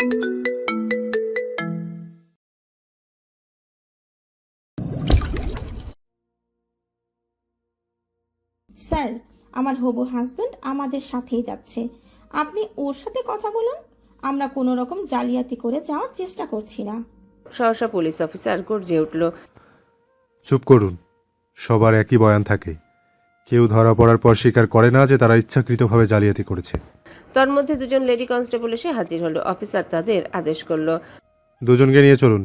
Sir, আমার হবু husband আমাদের সাথেই যাচ্ছে, আপনি ওর সাথে কথা বলুন। আমরা কোনো রকম জালিয়াতি করে যাওয়ার চেষ্টা করছি না। সহসা পুলিশ অফিসার গর্জে উঠল, চুপ করুন। সবার একই বয়ান থাকে, কেউ ধরা পড়ার পর স্বীকার করে না যে তারা ইচ্ছাকৃতভাবে জালিয়াতি করেছে। তন্মধ্যে দুজন লেডি কনস্টেবল এসে হাজির হলো। অফিসার তাদের আদেশ করলো, দুজনকে নিয়ে চলুন।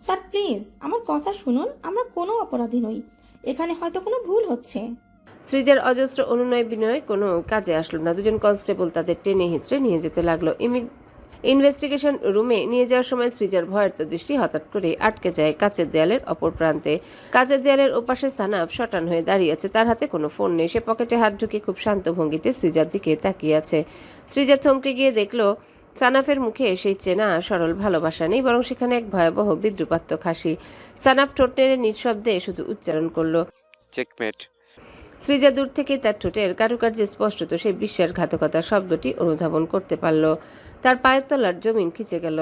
স্যার প্লিজ আমার কথা শুনুন, আমরা কোনো অপরাধী নই, এখানে হয়তো কোনো ভুল হচ্ছে। সৃজার অজস্র অনুনয় বিনয় কোনো কাজে আসলো না। দুজন কনস্টেবল তাদের টেনে হিঁচড়ে নিয়ে যেতে লাগলো। ইনভেস্টিগেশন রুমে নিয়ে যাওয়ার সময় সৃজার ভয়ার্ত দৃষ্টি হঠাৎ করে আটকে যায় কাচের দেয়ালের অপর প্রান্তে। কাচের দেয়ালের ওপাশে সানাফ শটান হয়ে দাঁড়িয়ে আছে, তার হাতে কোনো ফোন নেই। সে পকেটে হাত ঢুকে খুব শান্ত ভঙ্গিতে সৃজার দিকে তাকিয়ে আছে। সৃজা থমকে গিয়ে দেখলো সানাফের মুখে সেই চেনা সরল ভালোবাসা নেই, বরং সেখানে এক ভয়াবহ বিদ্রুপাত্মক হাসি। সানাফ ঠোঁট নেড়ে নিঃশব্দে শুধু উচ্চারণ করলো, চেকমেট। সৃজা দূর থেকে তার ঠোঁটের কারুকার্যে স্পষ্টত সেই বিশ্বাসঘাতকতার শব্দটি অনুধাবন করতে পারল। তার পায়ের তলার জমিন খিচে গেল।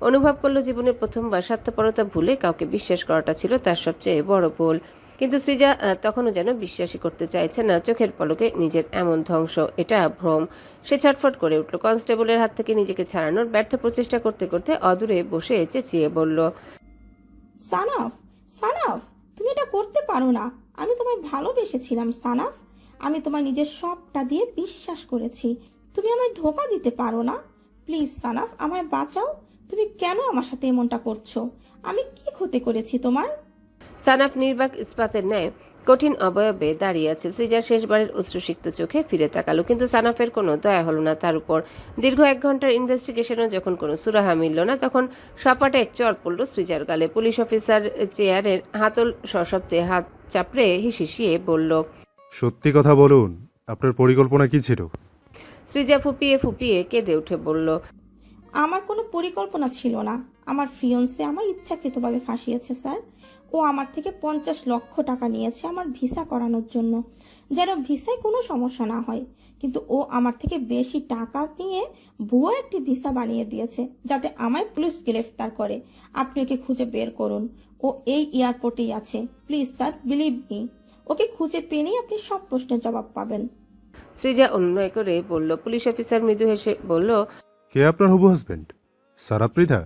অনুভব করলো জীবনের প্রথমবার স্বার্থপরতা ভুলে কাউকে বিশ্বাস করাটা ছিল তার সবচেয়ে বড় ভুল। কিন্তু সৃজা তখনও যেন বিশ্বাসই করতে চাইছে না। চোখের পলকে নিজের এমন ধ্বংস, এটা ভ্রম। সে ছটফট করে উঠল। কনস্টেবলের হাত থেকে নিজেকে ছাড়ানোর ব্যর্থ প্রচেষ্টা করতে করতে অদূরে বসে চেঁচিয়ে বলল, সানাফ, সানাফ, তুমি এটা করতে পারো না। আমি তোমায় ভালোবেসেছিলাম সানাফ, আমি তোমায় নিজের সবটা দিয়ে বিশ্বাস করেছি। তুমি আমায় ধোঁকা দিতে পারো না। প্লিজ সানাফ, আমায় বাঁচাও। তুমি কেন আমার সাথে এমনটা করছো? আমি কি ক্ষতি করেছি তোমার? সানাফ নির্বাক ইস্পাতের ন্যায় কঠিন অবয়বে দাঁড়িয়ে আছে। সৃজা শেষবারের অশ্রুসিক্ত চোখে ফিরে তাকালো, কিন্তু সানাফের কোনো দয়া হলো না তার উপর। দীর্ঘ 1 ঘন্টার ইনভেস্টিগেশনও যখন কোনো সুরাহা মিলল না, তখন সপাটে এক চড় পড়ল সৃজার গালে। পুলিশ অফিসার চেয়ারের হাতল সশব্দে হাত চাপড়ে হিসিয়ে বলল, সত্যি কথা বলুন, আপনার পরিকল্পনা কি ছিল? সৃজা ফুপিয়ে ফুপিয়ে কেঁদে উঠে বলল, আমার কোনো পরিকল্পনা ছিল না। আমার ফিয়ন্সে আমায় ইচ্ছাকৃতভাবে ফাঁসিয়েছে স্যার। ও আমার থেকে 50 লক্ষ টাকা নিয়েছে আমার ভিসা করানোর জন্য, যেন ভিসায় কোনো সমস্যা না হয়। কিন্তু ও আমার থেকে বেশি টাকা নিয়ে ভুয়ো একটি ভিসা বানিয়ে দিয়েছে, যাতে আমায় পুলিশ গ্রেফতার করে। আপনি ওকে খুঁজে বের করুন। ও এই এয়ারপোর্টেই আছে। Please sir, believe me. ওকে খুঁজে পেলেই আপনি সব প্রশ্নের জবাব পাবেন। সৃজা অনুনয় করে বলল। পুলিশ অফিসার মৃদু হেসে বলল, কে আপনার হবু হাজবেন্ড? সারাপ মৃধা?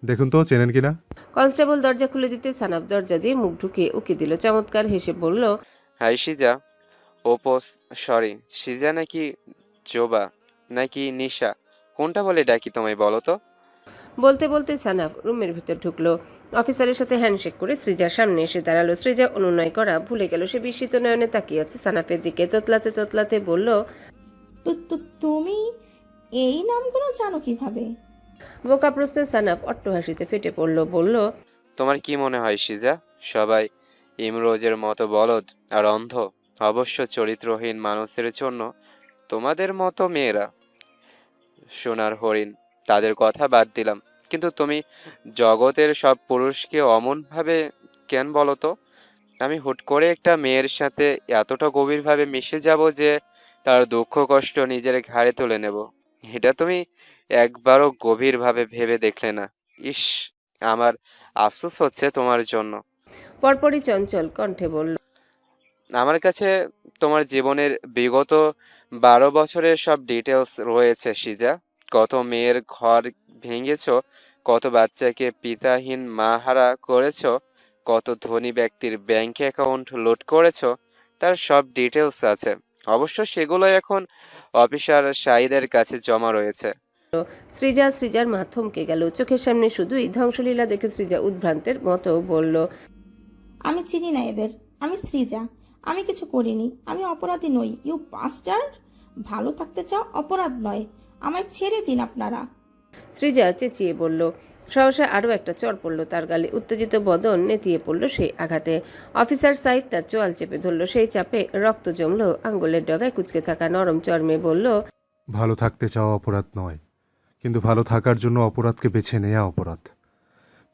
দেখুন তো চেনেন কিনা। কনস্টেবল দরজা খুলে দিতে সানাফ দরজা দিয়ে মুখ ঢুকিয়ে উকি দিল। চমৎকার হেসে বলল, হাই সিজা। ওপোস, সরি, সিজা নাকি জোবা নাকি নিশা, কোনটা বলে ডাকি তোমায় বলো তো? বলতে বলতে সানাফ রুমের ভিতর ঢুকলো। অফিসারের সাথে হ্যান্ডশেক করে সৃজার সামনে এসে দাঁড়ালো। সৃজা অনুনয় করা ভুলে গেল। সে বিস্মিত নয়নে তাকিয়ে আছে সানাফের দিকে। তোতলাতে তোতলাতে বলল, তুমি এই নামগুলো জানো কিভাবে? বোকা প্রশ্নে সানাফ অট্টহাসিতে ফেটে পড়ল। বলল, তোমার কি মনে হয় সিজা, সবাই ইমরোজের মতো বলদ আর অন্ধ? অবশ্য চরিত্রহীন মানুষের জন্য তোমাদের মতো মেয়েরা সোনার হরিণ। তাদের কথা বাদ দিলাম, কিন্তু তুমি জগতের সব পুরুষকে অমন ভাবে কেন বলো তো? আমি হুট করে একটা মেয়ের সাথে এতটা গভীরভাবে মিশে যাব যে তার দুঃখ কষ্ট নিজের ঘাড়ে তুলে নেব, এটা তুমি একবারও গভীরভাবে ভেবে দেখলে না? ইস, আমার আফসোস হচ্ছে তোমার জন্য। পরপরই চঞ্চল কণ্ঠে বলল, আমার কাছে তোমার জীবনের বিগত 12 বছরের সব ডিটেলস রয়েছে সিজা। কত মেয়ের ঘর ভেঙেছো, কত বাচ্চাকে পিতাহীন মা হারা করেছো, কত ধনী ব্যক্তির ব্যাংক অ্যাকাউন্ট লুট করেছো, তার সব ডিটেলস আছে। অবশ্য সেগুলো এখন অফিসার শাহিদের কাছে জমা রয়েছে। সৃজার মা থমকে গেল। চোখের সামনে শুধুই ধ্বংসলীলা দেখে সৃজা উদ্ভ্রান্তের মতো বলল, আমি চিনি না এদের। আমি সৃজা, আমি কিছু করিনি। আমি অপরাধী নই। You bastard! ভালো থাকতে চাও, অপরাধ নয়। আমায় ছেড়ে দিন আপনারা। সৃজা চেঁচিয়ে বলল। সহসা আরও একটা চড় পড়ল তার গালে। উত্তেজিত বদন নেতিয়ে পড়ল সেই আঘাতে। অফিসার সাইদ তার চোয়াল চেপে ধরল। সেই চাপে রক্ত জমল আঙ্গুলের ডগায় কুঁচকে থাকা নরম চর্মে। বলল, ভালো থাকতে চাওয়া অপরাধ নয়, কিন্তু ভালো থাকার জন্য অপরাধকে বেছে নেওয়া অপরাধ।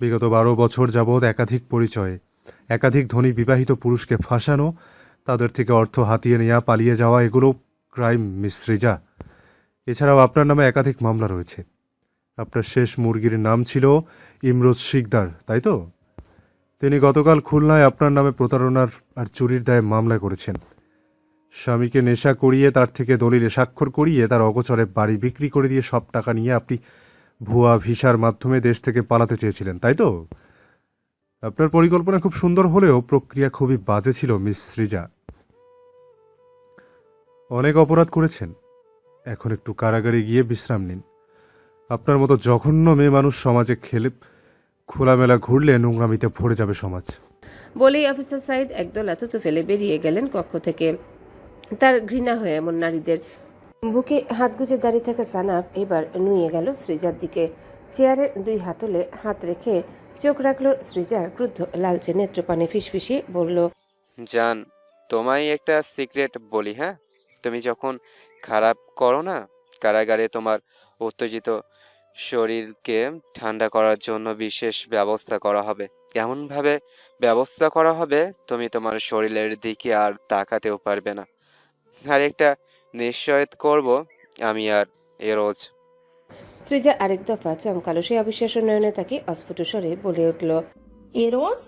বিগত 12 বছর যাবৎ একাধিক পরিচয়ে একাধিক ধনী বিবাহিত পুরুষকে ফাঁসানো, তাদের থেকে অর্থ হাতিয়ে নেওয়া, পালিয়ে যাওয়া, এগুলো ক্রাইম মিস সৃজা। এছাড়াও আপনার নামে একাধিক মামলা রয়েছে। আপনার শেষ মুরগির নাম ছিল ইমরোজ শিকদার, তাই তো? তিনি গতকাল খুলনায় আপনার নামে প্রতারণার আর চুরির দায়ে মামলা করেছেন। স্বামীকে নেশা করিয়ে তার থেকে দলিলে স্বাক্ষর করিয়ে তার অগোচরে বাড়ি বিক্রি করে দিয়ে সব টাকা নিয়ে আপনি ভুয়া ভিসার মাধ্যমে দেশ থেকে পালাতে চেয়েছিলেন, তাই তো? আপনার পরিকল্পনা খুব সুন্দর হলেও প্রক্রিয়া খুবই বাজে ছিল মিস সৃজা। অনেক অপরাধ করেছেন, এখন একটু কারাগারে গিয়ে বিশ্রাম নিন। আপনার মতো জঘন্য মেয়ে মানুষ সমাজে খোলামেলা ঘুরলে নোংরামিতে ভরে যাবে সমাজ। বলেই অফিসার সাইদ একদল থুতু ফেলে বেরিয়ে গেলেন কক্ষ থেকে। তার ঘৃণা হয়ে এমন নারীদের। বুকে হাত গুজে দাঁড়িয়ে থাকা সানাফ এবার নুয়ে গেল সৃজার দিকে। চেয়ারের 2 হাতলে হাত রেখে চোখ রাখলো সৃজার ক্রুদ্ধ লালচে নেত্রপানে, ফিসফিসিয়ে বলল, জান, তোমায় একটা সিক্রেট বলি, হ্যাঁ? তুমি যখন খারাপ করো না, কারাগারে তোমার উত্তেজিত শরীরকে ঠান্ডা করার জন্য বিশেষ ব্যবস্থা করা হবে। এমনভাবে ব্যবস্থা করা হবে তুমি তোমার শরীরের দিকে আর তাকাতেও পারবে না। আর একটা নিশ্চয়ত করব আমি আর এরোজ। সৃজা আরেক দফা চমকালো। সে অবিশ্বাস্য নয়নে তাকে অস্ফুট স্বরে বলে উঠল, এরোজ?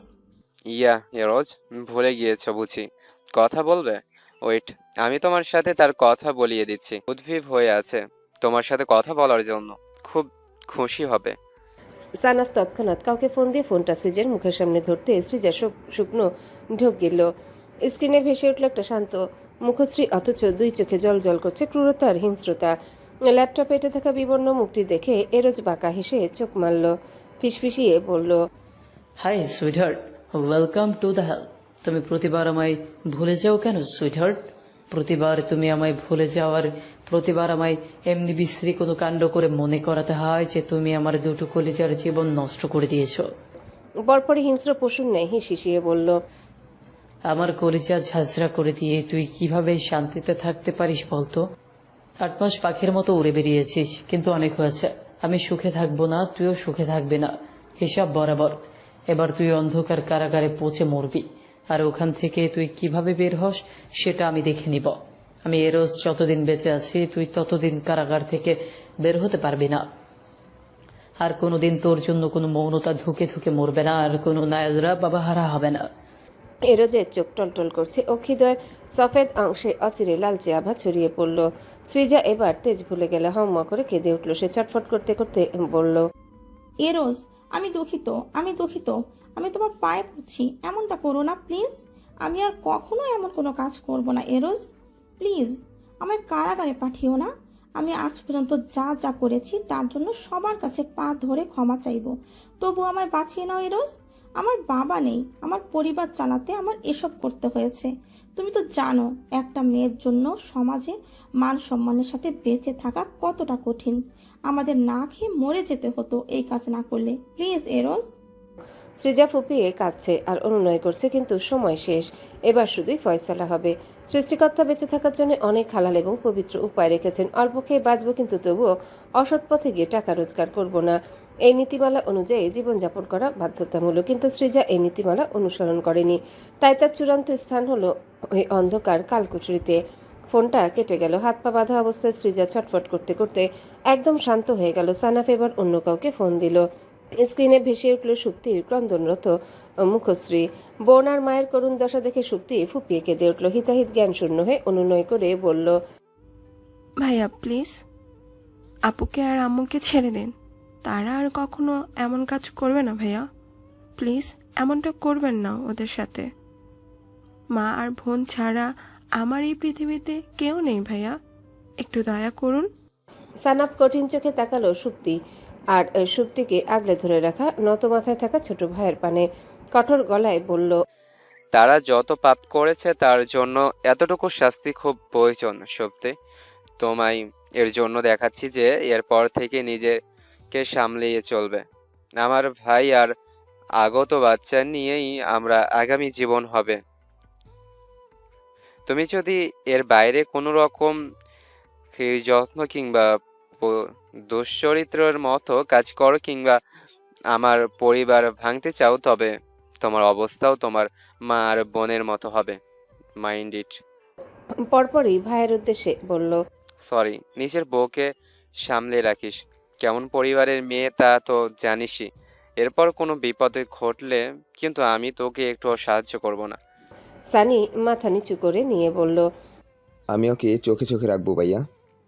ইয়া এরোজ, ভুলে গিয়েছো বুঝি? কথা বলবে? ওয়েট, আমি তোমার সাথে তার কথা বলিয়ে দিচ্ছি। উদ্ভিদ হয়ে আছে তোমার সাথে কথা বলার জন্য, খুব খুশি হবে। সানাফ তৎক্ষণাৎ কাউকে ফোন দিয়ে ফোনটা সৃজের মুখের সামনে ধরতে সৃজা শুকনো ঢোক গেল। স্ক্রিনে ভেসে উঠল একটা শান্ত মুখশ্রী, অথচ 2 চোখে জল জল করছে ক্রূরতা আর হিংস্রতা। ল্যাপটপে এঁটে থাকা বিবর্ণ মুখটি দেখে এরোজ বাঁকা হেসে চোখ মারল, ফিসফিসিয়ে বলল, hi sweetheart, welcome to the hell. তুমি প্রতিবার আমায় ভুলে যাও কেন সুইটহার্ট? প্রতিবার তুমি আমায় ভুলে যাও আর প্রতিবার আমায় এমনি বিশ্রী কোনো কাণ্ড করে মনে করাতে হয় যে তুমি আমার 2টো কলিজার জীবন নষ্ট করে দিয়েছো। পরপরই হিংস্র পশুর ন্যায় হিসিয়ে বলল, আমার কলিজা ঝাঁঝরা করে দিয়ে তুই কিভাবে শান্তিতে থাকতে পারিস বলতো? 8 মাস পাখির মতো উড়ে বেরিয়েছিস, কিন্তু অনেক হয়েছে। আমি সুখে থাকবো না, তুইও সুখে থাকবি না, হিসাব বরাবর। এবার তুই অন্ধকার কারাগারে পচে মরবি, আর ওখান থেকে তুই কিভাবে বের হস সেটা আমি দেখে নিব। আমি এরোজ যতদিন বেঁচে আছি তুই ততদিন কারাগার থেকে বের হতে পারবি না। আর কোনোদিন তোর জন্য কোনো মৌনতা ধুকে ধুকে মরবে না, আর কোনো নায়দরা বাবাহারা হবে না। এরোজের চোখ টলটল করছে, অক্ষিদ্বয়ের সফেদ অংশে অচিরে লালচে আভা ছড়িয়ে পড়ল। সৃজা এবার তেজ ভুলে গেলে হাম্মা করে কেঁদে উঠল। সে ছটফট করতে করতে বলল, এরোজ, আমি দুঃখিত, আমি দুঃখিত, আমি তোমার পায়ে পড়ছি, এমনটা করো না প্লিজ। আমি আর কখনো এমন কোনো কাজ করব না এরোজ, প্লিজ। আমায় কারাগারে পাঠিও না। আমি আজ পর্যন্ত যা যা করেছি তার জন্য সবার কাছে পা ধরে ক্ষমা চাইবো, তবু আমায় বাঁচিয়ে নাও এরোজ। আমার বাবা নেই, আমার পরিবার চালাতে আমার এসব করতে হয়েছে। তুমি তো জানো একটা মেয়ের জন্য সমাজে মান সম্মানের সাথে বেঁচে থাকা কতটা কঠিন। আমাদের না খেয়ে মরে যেতে হতো এই কাজ না করলে। প্লিজ এরোজ। সৃজা ফুপিয়ে কাঁদছে আর অনুনয় করছে, কিন্তু সময় শেষ। এবার শুধুই ফয়সালা হবে। সৃষ্টিকর্তা বেঁচে থাকার জন্য অনেক হালাল এবং পবিত্র উপায় রেখেছেন। অল্প খেয়ে বাঁচবো, কিন্তু তবুও অসৎ পথে গিয়ে টাকা রোজগার করব না, এই নীতিমালা অনুযায়ী জীবনযাপন করা বাধ্যতামূলক। কিন্তু সৃজা এই নীতিমালা অনুসরণ করেনি, তাই তার চূড়ান্ত স্থান হলো ওই অন্ধকার কালকুচুরিতে। ফোনটা কেটে গেল। হাত পা বাঁধা অবস্থায় সৃজা ছটফট করতে করতে একদম শান্ত হয়ে গেল। সানাফ এবার অন্য কাউকে ফোন দিল। স্ক্রিনে ভেসে উঠল সুপ্তির ক্রন্দনরত মুখশ্রী। বোন আর মায়ের করুণ দশা দেখে সুপ্তি ফুপিয়ে কেঁদে উঠল। হিতাহিত জ্ঞান শূন্য হয়ে অনুনয় করে বলল, ভাইয়া প্লিজ আপুকে আর আম্মুকে ছেড়ে দিন, তারা আর কখনো এমন কাজ করবে না ভাইয়া। প্লিজ এমনটা করবেন না ওদের সাথে। মা আর বোন ছাড়া আমার এই পৃথিবীতে কেউ নেই ভাইয়া, একটু দয়া করুন। সানাফ কঠিন চোখে তাকালো সুপ্তি আর সুপ্তিকে আগলে ধরে রাখা নত মাথায় থাকা ছোট ভাইয়ের পানে। কঠোর গলায় বলল, তারা যত পাপ করেছে তার জন্য এতটুকু শাস্তি খুব প্রয়োজন শক্তি। তোমায় এর জন্য দেখাচ্ছি যে এরপর থেকে নিজেকে সামলিয়ে চলবে। আমার ভাই আর আগত বাচ্চা নিয়েই আমরা আগামী জীবন হবে। তুমি যদি এর বাইরে কোনো রকম যত্ন কিংবা দুশ্চরিত্রের মতো কাজ করো কিংবা আমার পরিবার ভাঙতে চাও, তবে তোমার অবস্থাও তোমার মা আর বোনের মতো হবে। Mind it. পরপরই ভাইয়ের উদ্দেশ্যে বলল, সরি, নিজের বউকে সামলে রাখিস। কেমন পরিবারের মেয়ে তা তো জানিসই। এরপর কোনো বিপদে ঘটলে কিন্তু আমি তোকে একটুও সাহায্য করব না। সানি মাথা নিচু করে নিয়ে বলল, আমি ওকে চোখে চোখে রাখবো ভাইয়া।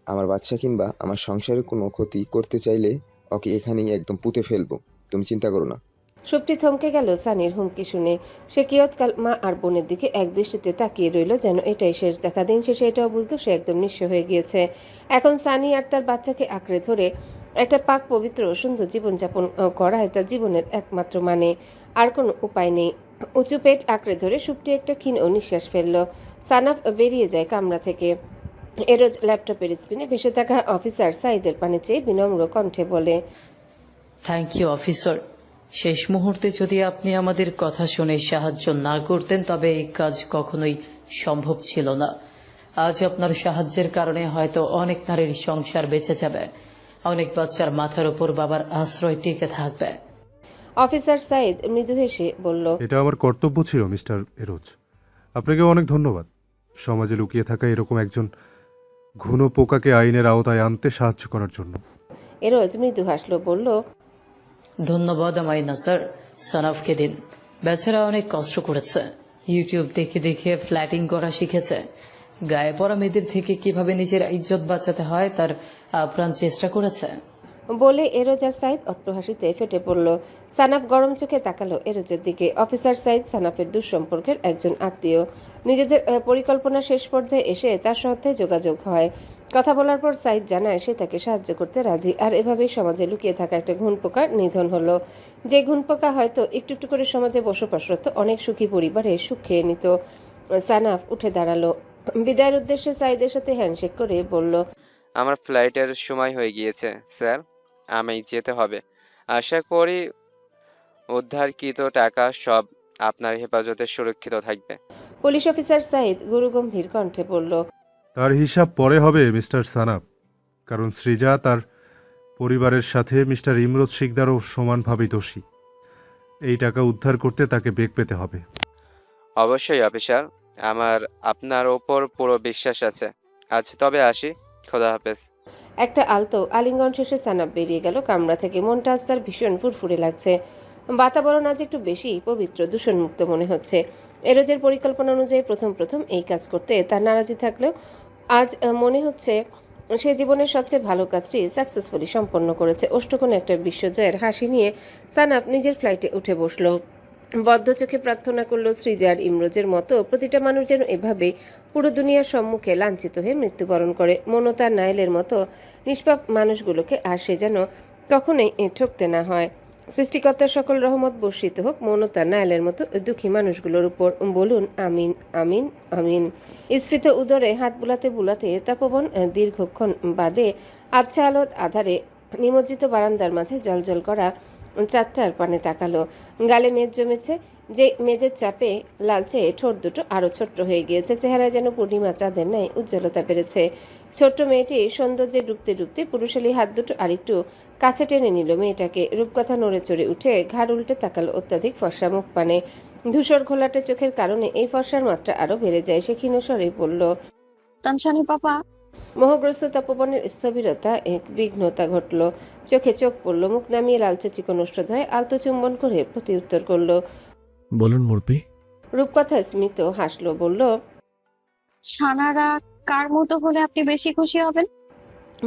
আমার বাচ্চা কিংবা আমার সংসারের কোনো ক্ষতি করতে চাইলে ওকে এখানেই একদম পুঁতে ফেলবো, তুমি চিন্তা করো না। সুপ্তি থমকে গেল সানির হুমকি শুনে। সে কিয়ৎকাল মা আর বোনের দিকে এক দৃষ্টিতে তাকিয়ে রইল, যেন এটাই শেষ দেখা। দিন শেষে এটাও বুঝলো সে একদম নিঃস্ব হয়ে গিয়েছে। এখন সানি আর তার বাচ্চাকে আঁকড়ে ধরে একটা পাক পবিত্র সুন্দর জীবনযাপন করায় তার জীবনের একমাত্র মানে। আর কোনো উপায় নেই। উঁচু পেট আঁকড়ে ধরে সুপ্তি একটা ক্ষীণ নিঃশ্বাস ফেলল। সানাফ বেরিয়ে যায় কামরা থেকে। এরোজ ল্যাপটপের স্ক্রিনে ভেসে থাকা অফিসার সাইদের পানে চেয়ে বিনম্র কণ্ঠে বলে, থ্যাংক ইউ অফিসার। শেষ মুহূর্তে যদি আপনি আমাদের কথা শুনে সাহায্য না করতেন তবে এই কাজ কখনোই সম্ভব ছিল না। আজ আপনার সাহায্যের কারণে হয়তো অনেক নারীর সংসার বেঁচে যাবে, অনেক বাচ্চার মাথার উপর বাবার আশ্রয় টিকে থাকবে। অফিসার সাইদ মৃদু হেসে বলল, এটা আমার কর্তব্য ছিল মিস্টার এরোজ। আপনাকেও অনেক ধন্যবাদ। সমাজে লুকিয়ে থাকা এরকম একজন ঘন পোকাকে আইনের আওতায় আনতে সাহায্য করার জন্য। এরোজ মৃদু হাসলো, বলল, ধন্যবাদ আমায় না স্যার, সানাফকে দিন। বেচারা অনেক কষ্ট করেছে, ইউটিউব দেখে দেখে ফ্ল্যাটিং করা শিখেছে। গায়ে পড়া মেয়েদের থেকে কিভাবে নিজের ইজ্জত বাঁচাতে হয় তার আপ্রাণ চেষ্টা করেছে। বলে এরোজ আর সাইদ অট্টহাসিতে ফেটে পড়ল। সানাফ গরম চোখে তাকালো এরোজের দিকে। অফিসার সাইদ সানাফের দুঃসম্পর্কের একজন আত্মীয়। নিজেদের পরিকল্পনা শেষ পর্যায়ে এসে তার সাথে যোগাযোগ হয়। কথা বলার পর সাইদ জানায় সে তাকে সাহায্য করতে রাজি। আর এভাবেই সমাজে লুকিয়ে থাকা একটা ঘুণপোকার নিধন হলো। যে ঘুণপোকা হয়তো একটু একটু করে সমাজে বসবাসরত অনেক সুখী পরিবারে সুখ খেয়ে নিত। সানাফ উঠে দাঁড়ালো। বিদায়ের উদ্দেশ্যে সাইদের সাথে হ্যান্ডশেক করে বলল, আমার ফ্লাইটের সময় হয়ে গিয়েছে স্যার, আমি যেতে হবে। আশা করি উদ্ধারকৃত টাকা সব আপনার হেফাজতে সুরক্ষিত থাকবে। পুলিশ অফিসার সাইদ গুরুগম্ভীর কণ্ঠে বলল, তার হিসাব পরে হবে মিস্টার সানাপ, কারণ সৃজা তার পরিবারের সাথে মিস্টার ইমরোজ শিকদারও সমানভাবে দোষী। এই টাকা উদ্ধার করতে তাকে বেগ পেতে হবে। অবশ্যই অফিসার, আমার আপনার ওপর পুরো বিশ্বাস আছে। আজ তবে আসি, খোদা হাফেজ। একটা আলতো আলিঙ্গন শেষে সানাপ বেরিয়ে গেল কামরা থেকে। মনটা আজ তার ভীষণ ফুরফুরে লাগছে। বাতাবরণ আজ একটু বেশি পবিত্র, দূষণমুক্ত মনে হচ্ছে। এরোজের পরিকল্পনা অনুযায়ী প্রথম প্রথম এই কাজ করতে তার নারাজি থাকলেও আজ মনে হচ্ছে সে জীবনের সবচেয়ে ভালো কাজটি সাকসেসফুলি সম্পন্ন করেছে। অষ্টকোণে একটা বিশ্বজয়ের হাসি নিয়ে সানাপ নিজের ফ্লাইটে উঠে বসলো। বদ্ধ চোখে প্রার্থনা করলো সৃজার ইমরোজের মতো প্রতিটা মানুষ যেন এভাবে পুরো দুনিয়ার সম্মুখে লাঞ্ছিত হয়ে মৃত্যুবরণ করে। মনতা নাইলের মতো নিষ্পাপ মানুষগুলোকে আর সে যেন কখনোই ঠকতে না হয়। সৃষ্টিকর্তার সকল রহমত বর্ষিত হোক মনতা নাইলের মতো দুঃখী মানুষগুলোর উপর। বলুন আমিন আমিন আমিন। স্ফীত উদরে হাত বুলাতে বুলাতে তপবন দীর্ঘক্ষণ বাদে আবছা আলোর আধারে নিমজ্জিত বারান্দার মাঝে জলজল করা চারটার পানে তাকালো। গালে মেদ জমেছে, যে মেয়েদের চাপে লালচে ঠোঁট দুটো আরো ছোট্ট হয়ে গিয়েছে। চেহারায় যেন পূর্ণিমা চাঁদের ন্যায় উজ্জ্বলতা বেড়েছে। ছোট্ট মেয়েটি সৌন্দর্যে ডুবতে ডুবতে পুরুষালী হাত দুটো আরেকটু কাছে টেনে নিল মেয়েটাকে। রূপকথা নড়ে চড়ে উঠে ঘাড় উল্টে তাকালো অত্যাধিক ফর্সা মুখ পানে। ধূসর ঘোলাটে চোখের কারণে এই ফর্সার মাত্রা আরো বেড়ে যায়। সে ক্ষীণ স্বরে বলল, তানশানি পাপা। মোহগ্রস্ত তপবনের স্থবিরতা এক বিঘ্নতা ঘটল। চোখে চোখ পড়ল। মুখ নামিয়ে লালচে চিকন ওষ্ঠধয় আলতো চুম্বন করে প্রতিউত্তর করল। বলুন মুরপি। রূপকথা স্মিত হাসলো, বলল, ছানারা কার মতো হলে আপনি বেশি খুশি হবেন?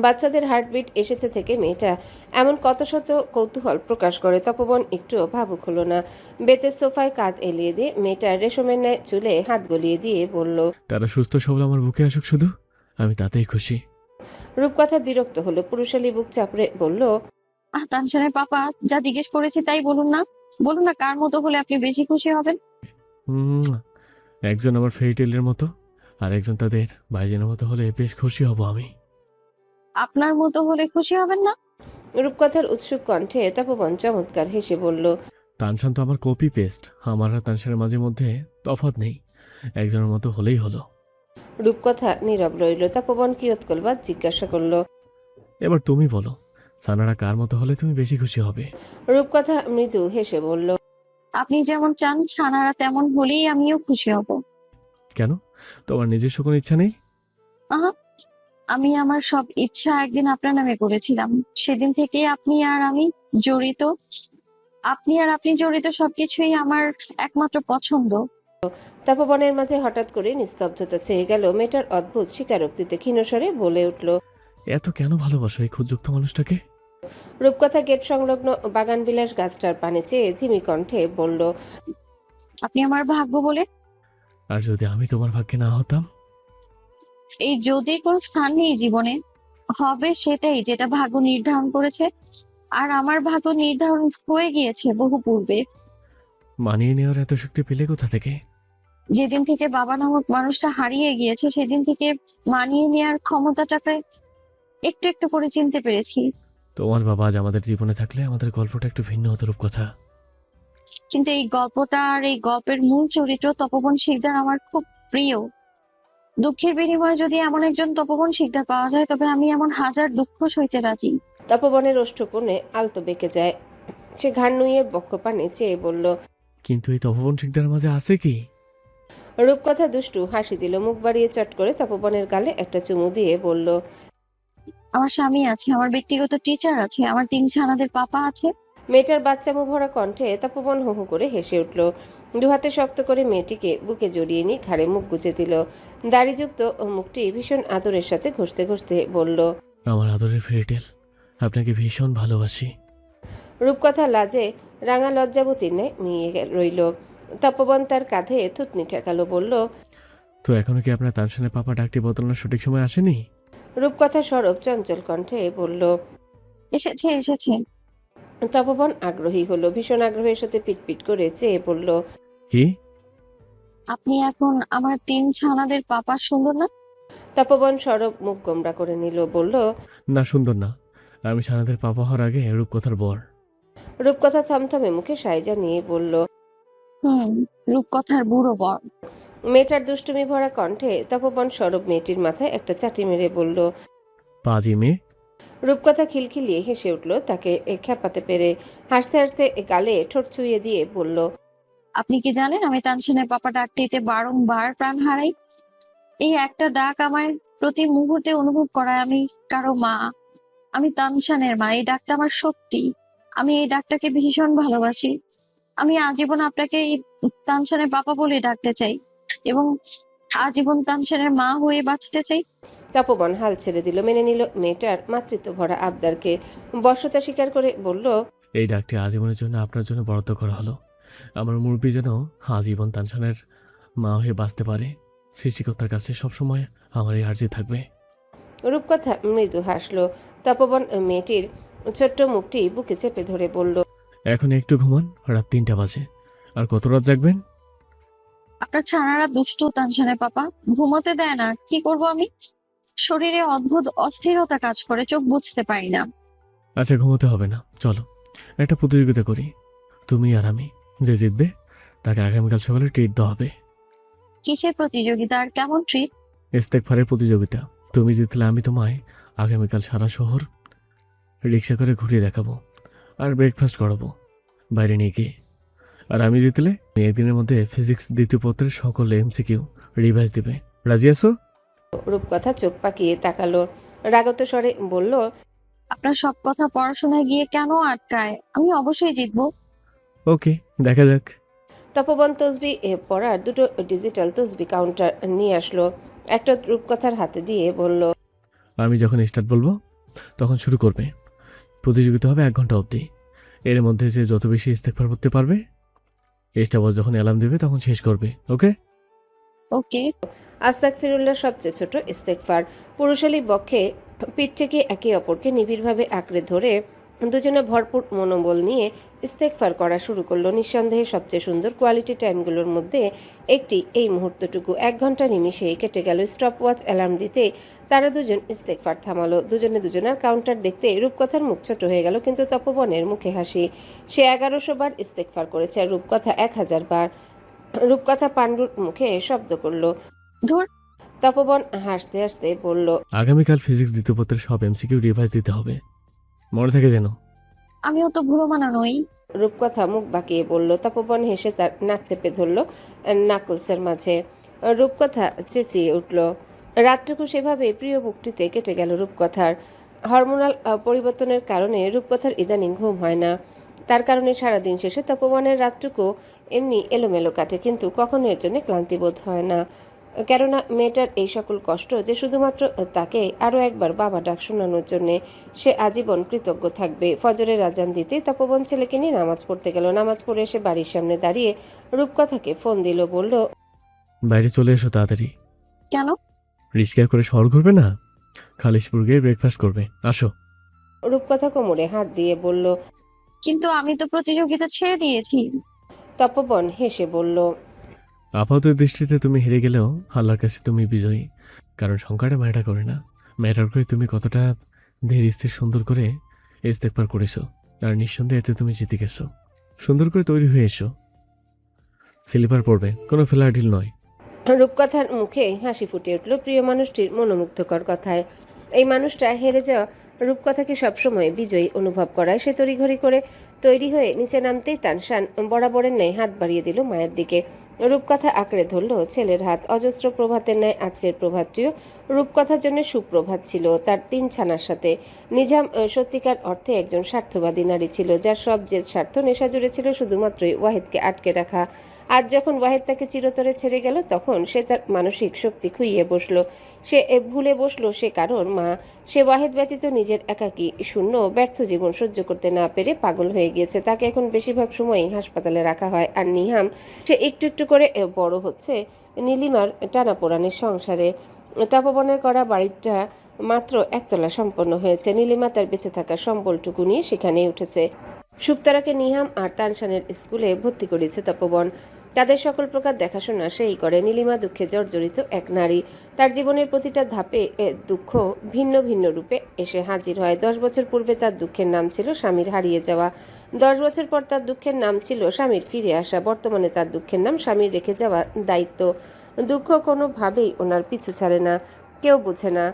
বাচ্চাদের হার্টবিট এসেছে থেকে মেয়েটা এমন কত শত কৌতূহল প্রকাশ করে। তপবন একটু ভাবুক হলো না। বেতের সোফায় কাঁধ এলিয়ে দিয়ে মেয়েটার রেশমের ন্যায় চুলে হাত গলিয়ে দিয়ে বলল, তারা সুস্থ সবল আমার বুকে আসুক শুধু, আমি তাতেই খুশি। রূপকথা বিরক্ত হলো। পুরুষালী বুক চাপড়ে বলল, তানশানের পাপা, যা জিজ্ঞেস করেছি তাই বলুন না। বলুন না কার মতো হলে আপনি বেশি খুশি হবেন? একজন আমার ফেরিটেলের মতো আর একজন তাদের ভাইজানের মতো হলে বেশ খুশি হব আমি। আপনার মতো হলে খুশি হবেন না? রূপকথার উৎসুক কণ্ঠে তপবন চমৎকার হেসে বলল, তানশান তো আমার কপি পেস্ট, আমার আর তানশানের মাঝে মধ্যে তফাৎ নেই, একজনের মতো হলেই হলো। রূপকথা নীরব রইল। তপবন কিয়ৎকলবাদ জিজ্ঞাসা করল, এবার তুমি বলো, সানারা কার মতো হলে তুমি বেশি খুশি হবে? রূপকথা মৃদু হেসে বলল, আপনি যেমন চান ছানারা তেমন হলেই আমিও খুশি হব। কেন, তোমার নিজস্ব কোনো ইচ্ছা নেই? আহা, আমি আমার সব ইচ্ছা একদিন আপনার নামে করেছিলাম, সেদিন থেকে আপনি আর আমি জড়িত। আপনি জড়িত সবকিছুই আমার একমাত্র পছন্দ। তপবনের মাঝে হঠাৎ করে নিস্তব্ধতা ছেয়ে গেল। মেয়েটার অদ্ভুত স্বীকারোক্তিতে ক্ষীণস্বরে বলে উঠল। এত কেন ভালোবাসো এই ক্ষুদ্যুক্ত মানুষটাকে? রূপকথা গেট সংলগ্ন বাগানবিলাস গাছটার পানে চেয়ে ধিমি কণ্ঠে বলল। আপনি আমার ভাগ্য বলে। আর যদি আমি তোমার ভাগ্যে না হতাম? এই যদির কোনো স্থান নেই জীবনে, হবে সেটাই যেটা ভাগ্য নির্ধারণ করেছে। আর আমার ভাগ্য নির্ধারণ হয়ে গিয়েছে বহু পূর্বে। মানিয়ে নেওয়ার এত শক্তি পেলে কোথা থেকে? যেদিন থেকে বাবা নামক মানুষটা হারিয়ে গিয়েছে, সেদিন থেকে মানিয়ে নেওয়ার ক্ষমতাটাকে একটু একটু করে চিনতে পেরেছি। তোমার বাবা আজ আমাদের জীবনে থাকলে আমাদের গল্পটা একটু ভিন্ন হতো রূপকথা। কিন্তু এই গল্পটা আর এই গল্পের মূল চরিত্র তপবন শিকদার আমার খুব প্রিয়। দুঃখের বিনিময়ে যদি এমন একজন তপবন শিকদার পাওয়া যায়, তবে আমি এমন হাজার দুঃখ সইতে রাজি। তপবনের ওষ্ঠকোণে আলতো বেঁকে যায়। সে ঘাড় নুইয়ে বক্ষপানে চেয়ে বলল। কিন্তু এই তপবন শিকদারের মাঝে আছে কি? রূপকথা দুষ্টু হাসি দিল। মুখ বাড়িয়ে চট করে তপবনের গালে একটা চুমু দিয়ে বলল। আমার স্বামী আছে, আমার ব্যক্তিগত টিচার আছে, আমার 3 ছানাদের পাপা আছে। মেয়েটার বাচ্চামো ভরা কণ্ঠে তপবন হু হু করে হেসে উঠল। দুহাতে শক্ত করে মেয়েটিকে বুকে জড়িয়ে নিয়ে ঘাড়ে মুখ গুজে দিল। দাড়িযুক্ত মুখটি ভীষণ আদরের সাথে ঘষতে ঘষতে বলল। আমার আদরের ফেরিটেল, আপনাকে ভীষণ ভালোবাসি। রূপকথা লাজে রাঙা লজ্জাবতীর ন্যায় মিয়ে রইল। তপবন তার কাঁধে থুতনি ঠেকালো, বলল। তো এখনো কি আপনার তানসেনের পাপা ডাকটি বদলানোর সঠিক সময় আসেনি? রূপকথা সরব চঞ্চল কণ্ঠে বলল। এসেছে। তপবন আগ্রহী হলো। ভীষণ আগ্রহের সাথে পিটপিট করে চেয়ে বলল। কি? আপনি এখন আমার 3 ছানাদের পাপা, সুন্দর না? তপবন সরব মুখ গোমরা করে নিল, বলল। না, সুন্দর না। আমি সানাদের পাপা হওয়ার আগে রূপকথার বর। রূপকথা থমথমে মুখে সাইজা নিয়ে বলল। রূপকথার বুড়ো বর। মেয়েটার দুষ্টুমি ভরা কণ্ঠে তপবন সরব মেয়েটির মাথায় একটা চাটি মেরে বলল। পাজি মেয়ে। রূপকথা খিলখিলিয়ে হেসে উঠল তাকে খেপাতে পেরে। হাসতে হাসতে গালে ঠোঁট ছুঁয়ে দিয়ে বলল। আপনি কি জানেন আমি তানসেনের পাপা ডাকটিতে বারংবার প্রাণ হারাই? এই একটা ডাক আমায় প্রতি মুহূর্তে অনুভব করায় আমি কারো মা, আমি তানসানের মা। এই ডাকটা আমার সত্যি। আমি এই ডাকটাকে ভীষণ ভালোবাসি। আমি আজীবন আপনাকে এই তানসানের পাপা বলে ডাকতে চাই এবং আজীবন তানসানের মা হয়ে বাঁচতে চাই। তপবন হাল ছেড়ে দিল। মেনে নিল মেয়েটার মাতৃত্ব ভরা আবদারকে। বশ্যতা স্বীকার করে বলল। এই ডাকটি আজীবনের জন্য আপনার জন্য বরাদ্দ করা হলো। আমার মুরব্বী যেন আজীবন তানসানের মা হয়ে বাঁচতে পারে। সৃষ্টিকর্তার কাছে সবসময় আমার এই আর্জি থাকবে। রূপকথা মৃদু হাসলো। তপবন মেয়েটির ছোট্ট মুখটি বুকে চেপে ধরে বলল। এখন একটু ঘুমান, রাত 3টা বাজে। আর কত রাত জাগবেন? আপনার ছানারা দুষ্ট তানসানের পাপা, ঘুমোতে দেয় না। কি করব আমি? শরীরে অদ্ভুত অস্থিরতা কাজ করে, চোখ বুঝতে পারি না। আচ্ছা, ঘুমোতে হবে না, চলো একটা প্রতিযোগিতা করি। তুমি আর আমি, যে জিতবে তাকে আগামীকাল সকালে ট্রিট দেওয়া হবে। কিসের প্রতিযোগিতা আর কেমন ট্রিট? ইস্তেগফারের প্রতিযোগিতা। তুমি জিতলে আমি তোমায় আগামীকাল সারা শহর রিক্সা করে ঘুরিয়ে দেখাবো আর ব্রেকফাস্ট করাবো বাইরে নিয়ে গিয়ে। আর আমি জিতলে একদিনের মধ্যে ফিজিক্স দ্বিতীয় পত্রের সকল এমসিকিউ রিভাইজ দিবে। রাজি আছো? রূপকথা চোখ পাকিয়ে তাকালো। রাগত স্বরে বলল। আপনার সব কথা পড়াশোনায় গিয়ে কেন আটকায়? আমি অবশ্যই জিতবো। ওকে, দেখা যাক। তপবন তসবি পড়ার 2টো ডিজিটাল তসবি কাউন্টার নিয়ে আসলো। একটা রূপকথার হাতে দিয়ে বলল। আমি যখন স্টার্ট বলবো তখন শুরু করবে। প্রতিযোগিতা হবে 1 ঘন্টা অবধি। এর মধ্যে যে যত বেশি ইস্তেগফার করতে পারবে, স্টাবস যখন অ্যালার্ম দেবে তখন শেষ করবে। ওকে? ওকে। আস্তাগফিরুল্লাহ সবচেয়ে ছোট ইস্তেগফার। পুরুষালী বক্ষে পিঠ থেকে একে অপরকে নিবিড়ভাবে আঁকড়ে ধরে দুজনে ভরপুর মনোবল নিয়ে ইস্তেগফার করা শুরু করলো। নিঃসন্দেহে সবচেয়ে সুন্দর কোয়ালিটি টাইমগুলোর মধ্যে একটি এই মুহূর্তটুকু। 1 ঘন্টা নিমিষেই কেটে গেল। স্টপ ওয়াচ অ্যালার্ম দিতে তারা দুজন ইস্তেগফার থামালো। দুজনার কাউন্টার দেখতে রূপকথার মুখ ছোট হয়ে গেল, কিন্তু তপবনের মুখে হাসি। সে 1100 বার ইস্তেগফার করেছে আর রূপকথা 1000 বার। রূপকথা পাণ্ডুর মুখে শব্দ করলো। ধুর। তপবন হাসতে হাসতে বলল। আগামীকাল ফিজিক্স দ্বিতীয় পত্রের সব এমসিকিউ রিভাইজ দিতে হবে, মনে থাকে যেন। আমিও তো ভুলো মানা নই। রূপকথা মুখ বাঁকিয়ে বলল। তপবন হেসে তার নাক চেপে ধরল নাকলসের মাঝে। রূপকথা চেঁচিয়ে উঠল। রাতটুকু সেভাবে প্রিয় বুকটিতে কেটে গেল রূপকথার। হরমোনাল পরিবর্তনের কারণে রূপকথার ইদানিং ঘুম হয় না। তার কারণে সারাদিন শেষে তপবনের রাতটুকু এমনি এলোমেলো কাটে, কিন্তু কখনো এর জন্য ক্লান্তিবোধ হয় না। কেননা মেয়েটার এই সকল কষ্ট যে শুধুমাত্র তাকে আরও একবার বাবা ডাক শোনানোর জন্যে, সে আজীবন কৃতজ্ঞ থাকবে। ফজরের আজান দিতে তপবন ছেলেকে নিয়ে নামাজ পড়তে গেল। নামাজ পড়ে এসে বাড়ির সামনে দাঁড়িয়ে রূপকথাকে ফোন দিল, বলল, বাইরে চলে এসো তাড়াতাড়ি। কেন? রিক্সা করে শহর ঘুরবে না, খালিশপুর গিয়ে ব্রেকফাস্ট করবে, আসো। রূপকথা কোমরে হাত দিয়ে বলল। কিন্তু আমি তো প্রতিযোগিতা ছেড়ে দিয়েছি। তপবন হেসে বলল, আপাতত দৃষ্টিতে তুমি হেরে গেলেও আল্লাহর কাছে তুমি বিজয়ী, কারণ সংখ্যাটা ম্যাটার করে না, ম্যাটার করে তুমি কতটা ধীর স্থির সুন্দর করে ইস্তেকবার করেছো। আর নিঃসন্দেহে এতে তুমি জিতে গেছো। সুন্দর করে তৈরি হয়ে এসো, স্লিপার পড়বে, কোনো ফেলার ঢিল নয়। রূপকথার মুখে হাসি ফুটে উঠল প্রিয় মানুষটির মনোমুগ্ধকর কথায়। এই মানুষটা হেরে যাওয়া রূপকথাকে সবসময় বিজয়ী অনুভব করায়। সে তড়িঘড়ি করে তৈরি হয়ে নিচে নামতেই তানশান বরাবরের ন্যায় হাত বাড়িয়ে দিল মায়ের দিকে। রূপকথা আঁকড়ে ধরল ছেলের হাত। অজস্র প্রভাতের ন্যায় আজকের প্রভাতটিও রূপকথার জন্য সুপ্রভাত ছিল। তার 3 ছানার সাথে নিজাম সত্যিকার অর্থে একজন স্বার্থবাদী নারী ছিল, যার সব জেদ স্বার্থ নেশা জুড়ে ছিল শুধুমাত্রই ওয়াহিদকে আটকে রাখা। আজ যখন ওয়াহিদ তাকে চিরতরে ছেড়ে গেল, তখন সে তার মানসিক শক্তি খুইয়ে বসলো। সে ভুলে বসলো সে কারোর মা। সে ওয়াহিদ ব্যতীত নিজের একাকী শূন্য ব্যর্থ জীবন সহ্য করতে না পেরে পাগল হয়ে গিয়েছে। তাকে এখন বেশিরভাগ সময়ই হাসপাতালে রাখা হয়। আর নিহাম, সে একটু একটু করে বড় হচ্ছে নীলিমার টানাপোড়ানের সংসারে। তপবনের করা বাড়িটা মাত্র 1 তলা সম্পন্ন হয়েছে। নীলিমা তার বেঁচে থাকার সম্বলটুকু নিয়ে সেখানেই উঠেছে। শুক্তারাকে নিহাম আর তানশানের স্কুলে ভর্তি করেছে তপবন। তাদের সকল প্রকার দেখাশোনা সেই করে। নীলিমা দুঃখে জর্জরিত এক নারী। তার জীবনের প্রতিটা ধাপে দুঃখ ভিন্ন ভিন্ন রূপে এসে হাজির হয়। 10 বছর পূর্বে তার দুঃখের নাম ছিল স্বামীর হারিয়ে যাওয়া। 10 বছর পর তার দুঃখের নাম ছিল স্বামীর ফিরে আসা। বর্তমানে তার দুঃখের নাম স্বামীর রেখে যাওয়া দায়িত্ব। দুঃখ কোনোভাবেই ওনার পিছু ছাড়ে না, কেউ বোঝে না।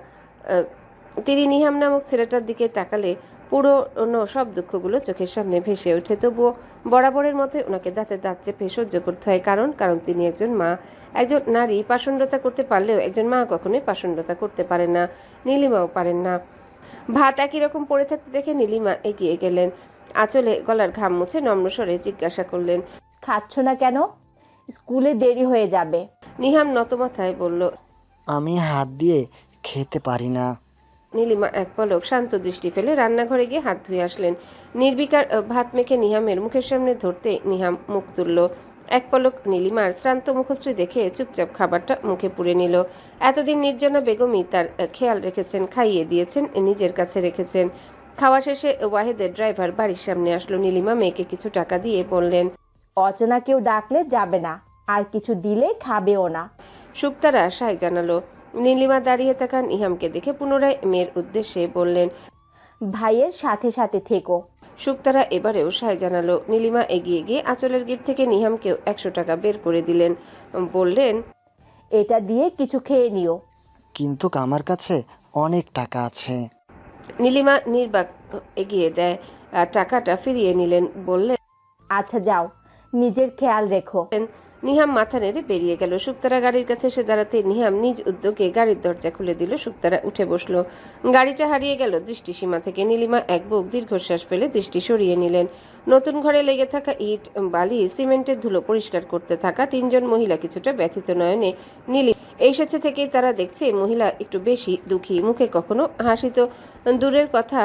তিনি নিহাম নামক ছেলেটার দিকে তাকালে পুরনো সব দুঃখগুলো চোখের সামনে ভেসে ওঠে। তবুও বরাবরের মতোই ওনাকে দাঁতে দাঁত চেপে সহ্য করতে হয়। কারণ তিনি একজন মা। একজন নারী পাষণ্ডতা করতে পারলেও একজন মা কখনোই পাষণ্ডতা করতে পারে না। নীলিমাও পারেন না। ভাত একই রকম পড়ে থাকতে দেখে নীলিমা এগিয়ে গেলেন। আঁচলে গলার ঘাম মুছে নম্র স্বরে জিজ্ঞাসা করলেন, খাচ্ছ না কেন? স্কুলে দেরি হয়ে যাবে। নিহাম নতমাথায় বলল, আমি হাত দিয়ে খেতে পারি না। নীলিমা এক পলক শান্ত দৃষ্টি ফেলে রান্নাঘরে গিয়ে হাত ধুয়ে আসলেন। নির্বিকার ভাত মেখে নিহামের মুখের সামনে ধরতে নিহাম মুখ তুলল। এক পলক নীলিমার শ্রান্ত মুখশ্রী দেখে চুপচাপ খাবারটা মুখে পুরে নিল। এতদিন নির্জনা বেগমই তার খেয়াল রেখেছেন, খাইয়ে দিয়েছেন, নিজের কাছে রেখেছেন। খাওয়া শেষে ওয়াহিদের ড্রাইভার বাড়ির সামনে আসলো। নীলিমা মেয়েকে কিছু টাকা দিয়ে বললেন, অচেনা কেউ ডাকলে যাবে না, আর কিছু দিলে খাবেও না। শুক্তারা সায় জানালো। নীলিমা দাঁড়িয়ে থাকা নিহামকে দেখে পুনরায় মেয়ের উদ্দেশ্যে বললেন, ভাইয়ের সাথে সাথে থেকো। শুক্তারা এবারেও সায় জানালো। নীলিমা এগিয়ে গিয়ে আঁচলের গিট থেকে নিহামকেও 100 টাকা বের করে দিলেন। বললেন, এটা দিয়ে কিছু খেয়ে নিও। কিন্তু আমার কাছে অনেক টাকা আছে। নীলিমা নির্বাক এগিয়ে দেয়। টাকাটা ফিরিয়ে নিলেন। বললেন, আচ্ছা যাও, নিজের খেয়াল রেখো। নিহাম মাথা নেড়ে বেরিয়ে গেল। শুক্তারা গাড়ির কাছে এসে দাঁড়াতে নিহাম নিজ উদ্যোগে গাড়ির দরজা খুলে দিল। শুক্তারা উঠে বসলো। গাড়িটা হারিয়ে গেল দৃষ্টিসীমা থেকে। নীলিমা এক বুক দীর্ঘশ্বাস ফেলে দৃষ্টি সরিয়ে নিলেন। নতুন ঘরে লেগে থাকা ইট, বালি, সিমেন্টের ধুলো পরিষ্কার করতে থাকা 3 জন মহিলা কিছুটা ব্যথিত নয়নে নীলিমা এসেছে থেকেই তারা দেখছে মহিলা একটু বেশি দুঃখী। মুখে কখনো হাসি তো দূরের কথা,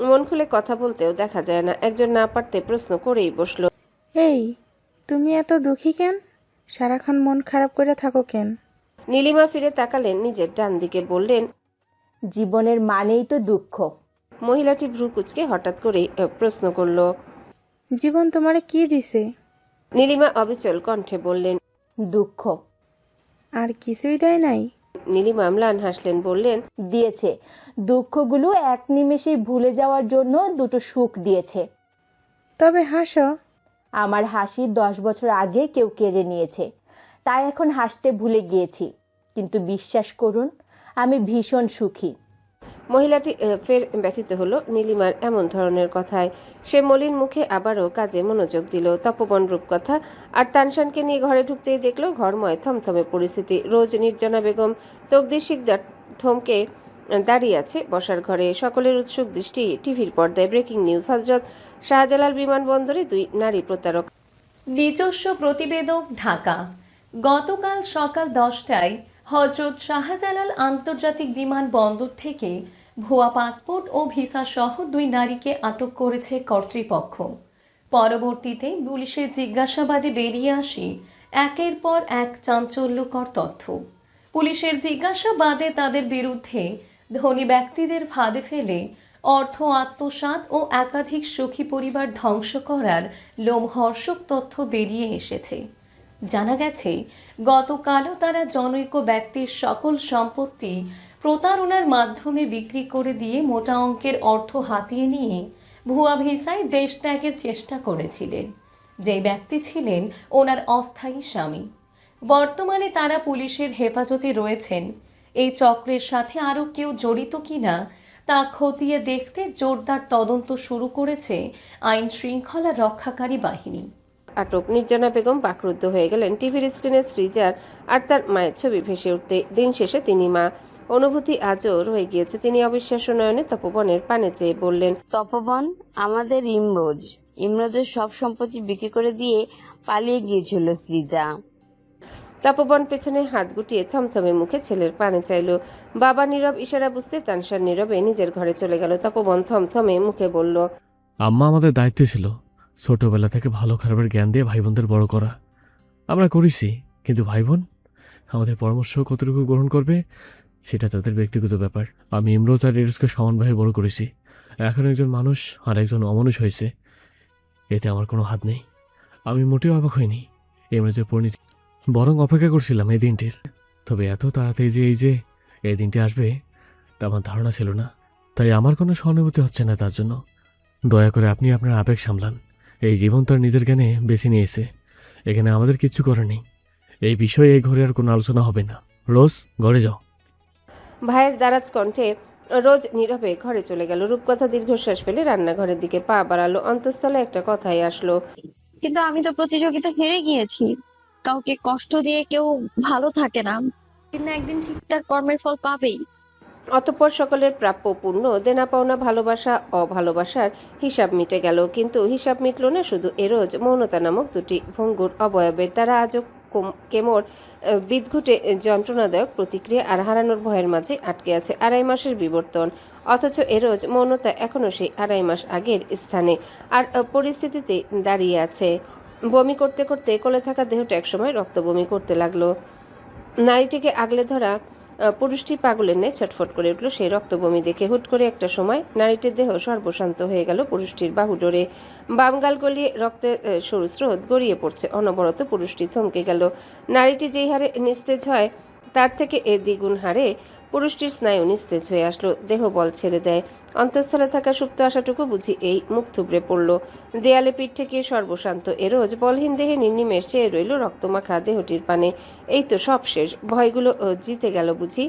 মন খুলে কথা বলতেও দেখা যায় না। একজন না পারতে প্রশ্ন করেই বসলো, এই তুমি এত দুঃখী কেন? সারাক্ষণ মন খারাপ করে থাকো কেন? নীলিমা ফিরে তাকালেন নিজের ডান দিকে। বললেন, জীবনের মানেই তো দুঃখ। মহিলাটি ভ্রু কুঁচকে হঠাৎ করে প্রশ্ন করলো, জীবন তোমারে কি দিছে? নীলিমা অবিচল কণ্ঠে বললেন, দুঃখ। আর কিছুই দেয় নাই? নীলিমা ম্লান হাসলেন। বললেন, দিয়েছে। দুঃখগুলো এক নিমেষেই ভুলে যাওয়ার জন্য 2টো সুখ দিয়েছে। তবে হাসো। আমার হাসি 10 বছর আগে কেউ কেড়ে নিয়েছে, তাই এখন হাসতে ভুলে গিয়েছি। কিন্তু বিশ্বাস করুন, আমি ভীষণ সুখী। মহিলাটি ফের ব্যথিত হলো নীলিমার এমন ধরনের কথায়। সে মলিন মুখে আবারও কাজে মনোযোগ দিল। তপবন রূপকথা আর তানশানকে নিয়ে ঘরে ঢুকতেই দেখলো ঘরময় থমথমে পরিস্থিতি। রোজ, নির্জনা বেগম, তকদির শিকদার থমকে দাঁড়িয়ে আছে বসার ঘরে। সকলের উৎসুক দৃষ্টি টিভির পর্দায়। ব্রেকিং নিউজ, হযরত শাহজালাল বিমানবন্দরে 2 নারী প্রতারক। নিজস্ব প্রতিবেদক, ঢাকা। গতকাল সকাল 10টায় হযরত শাহজালাল আন্তর্জাতিক বিমানবন্দর থেকে ভুয়া পাসপোর্ট ও ভিসা সহ 2 নারীকে আটক করেছে কর্তৃপক্ষ। পরবর্তীতে পুলিশের জিজ্ঞাসাবাদে বেরিয়ে আসে একের পর এক চাঞ্চল্যকর তথ্য। পুলিশের জিজ্ঞাসাবাদে তাদের বিরুদ্ধে ধনী ব্যক্তিদের ফাঁদে ফেলে অর্থ আত্মসাৎ ও একাধিক সুখী পরিবার ধ্বংস করার লোমহর্ষক তথ্য বেরিয়ে এসেছে। জানা গেছে, গতকালও তারা জনৈক ব্যক্তির সকল সম্পত্তি প্রতারণার মাধ্যমে বিক্রি করে দিয়ে মোটা অঙ্কের অর্থ হাতিয়ে নিয়ে ভুয়া ভিসায় দেশ ত্যাগের চেষ্টা করেছিলেন। যে ব্যক্তি ছিলেন ওনার অস্থায়ী স্বামী। বর্তমানে তারা পুলিশের হেফাজতে রয়েছেন। এই চক্রের সাথে আরও কেউ জড়িত কিনা তা খতিয়ে দেখতে জোরদার তদন্ত শুরু করেছে আইন শৃঙ্খলা রক্ষাকারী বাহিনী। আটক নির্জনা বেগম বাকরুদ্ধ হয়ে গেলেন। টিভির স্ক্রিনে সৃজার আর তার মায়ের ছবি ভেসে উঠতে দিন শেষে তিনি মা। অনুভূতি আজও রয়ে গিয়েছে। তিনি অবিশ্বাস্য নয়নে তপবনের পানে চেয়ে বললেন, তপবন, আমাদের ইমরোজের সব সম্পত্তি বিক্রি করে দিয়ে পালিয়ে গিয়েছিল সৃজা। তপবন পেছনে হাত গুটিয়ে থমথমে মুখে ছেলের পানে চাইল। বাবা নীরব ইশারা বুঝতে তানশান নীরবে নিজের ঘরে চলে গেল। তপবন থমথমে মুখে বলল, আম্মা, আমাদের দায়িত্ব ছিল ছোটবেলা থেকে ভালো খারাপের জ্ঞান দিয়ে ভাই বোনদের বড় করা। আমরা করেছি, কিন্তু ভাই বোন আমাদের পরামর্শ কতটুকু গ্রহণ করবে সেটা তাদের ব্যক্তিগত ব্যাপার। আমি ইমরোজ আর এরোজকে সমানভাবে বড় করেছি। এখন একজন মানুষ আর একজন অমানুষ হয়েছে, এতে আমার কোনো হাত নেই। আমি মোটেও অবাক হইনি ইমরোজের পরিণতি, বরং অপেক্ষা করছিলাম এই দিনটির। তবে এত তাড়াতাড়ি যে এই দিনটি আসবে তা আমার ধারণা ছিল না। তাই আমার কোনো সহানুভূতি হচ্ছে না তার জন্য। দয়া করে আপনি আপনার আবেগ সামলান। এই জীবন তার নিজের জ্ঞানে বেছে নিয়েছে, এখানে আমাদের কিচ্ছু করার নেই। এই বিষয়ে এই ঘরে আর কোনো আলোচনা হবে না। রোজ, ঘরে যাও। ভাইয়ের দারাজ কণ্ঠে রোজ নীরবে ঘরে চলে গেল। রূপকথা দীর্ঘশ্বাস ফেলে রান্নাঘরের দিকে পা বাড়ালো। অন্তঃস্থলে একটা কথাই আসলো, কিন্তু আমি তো প্রতিযোগিতা হেরে গিয়েছি। কাউকে কষ্ট দিয়ে কেউ ভালো থাকে না, কিন্তু একদিন ঠিক তার কর্মের ফল পাবেই। অতঃপর সকলের প্রাপ্য পূর্ণ দেনা পাওনা, ভালোবাসা অভালোবাসার হিসাব মিটে গেল। কিন্তু হিসাব মিটল না শুধু এরোজ, মৌনতা নামক 2টি ভঙ্গুর অবয়বের। তারা আজও কেমন বিদঘুটে যন্ত্রণাদায়ক প্রতিক্রিয়া আর হারানোর ভয়ের মাঝে আটকে আছে। 2.5 মাসের বিবর্তন, অথচ এরোজ মৌনতা এখনো সেই 2.5 মাস আগের স্থানে আর পরিস্থিতিতে দাঁড়িয়ে আছে। বমি করতে করতে কোলে থাকা দেহটা একসময় রক্ত বমি করতে লাগলো। নারীটিকে আগলে ধরা পুরুষটি পাগলের ন্যায় ছটফট করে উঠল সেই রক্ত বমি দেখে। হুট করে একটা সময় নারীটির দেহ সর্বশান্ত হয়ে গেল পুরুষটির বাহু ডোরে। বামগাল গলিয়ে রক্তে সরু স্রোত গড়িয়ে পড়ছে অনবরত। পুরুষটি থমকে গেল। নারীটি যেই হারে নিস্তেজ হয় তার থেকে দ্বিগুণ হারে পুরুষটির স্নায়ু নিস্তেজ হয়ে আসলো। দেহ বল ছেড়ে দেয়। অন্তঃস্থলে থাকা সুপ্ত আশাটুকু বুঝি এই মুখ থুবড়ে পড়ল। দেয়ালে পিঠ ঠেকিয়ে সর্বশান্ত এরোজ বলহীন দেহে নির্নিমেষ চেয়ে রইল রক্তমাখা দেহটির পানে। এই তো সব শেষ, ভয়গুলো জিতে গেল বুঝি।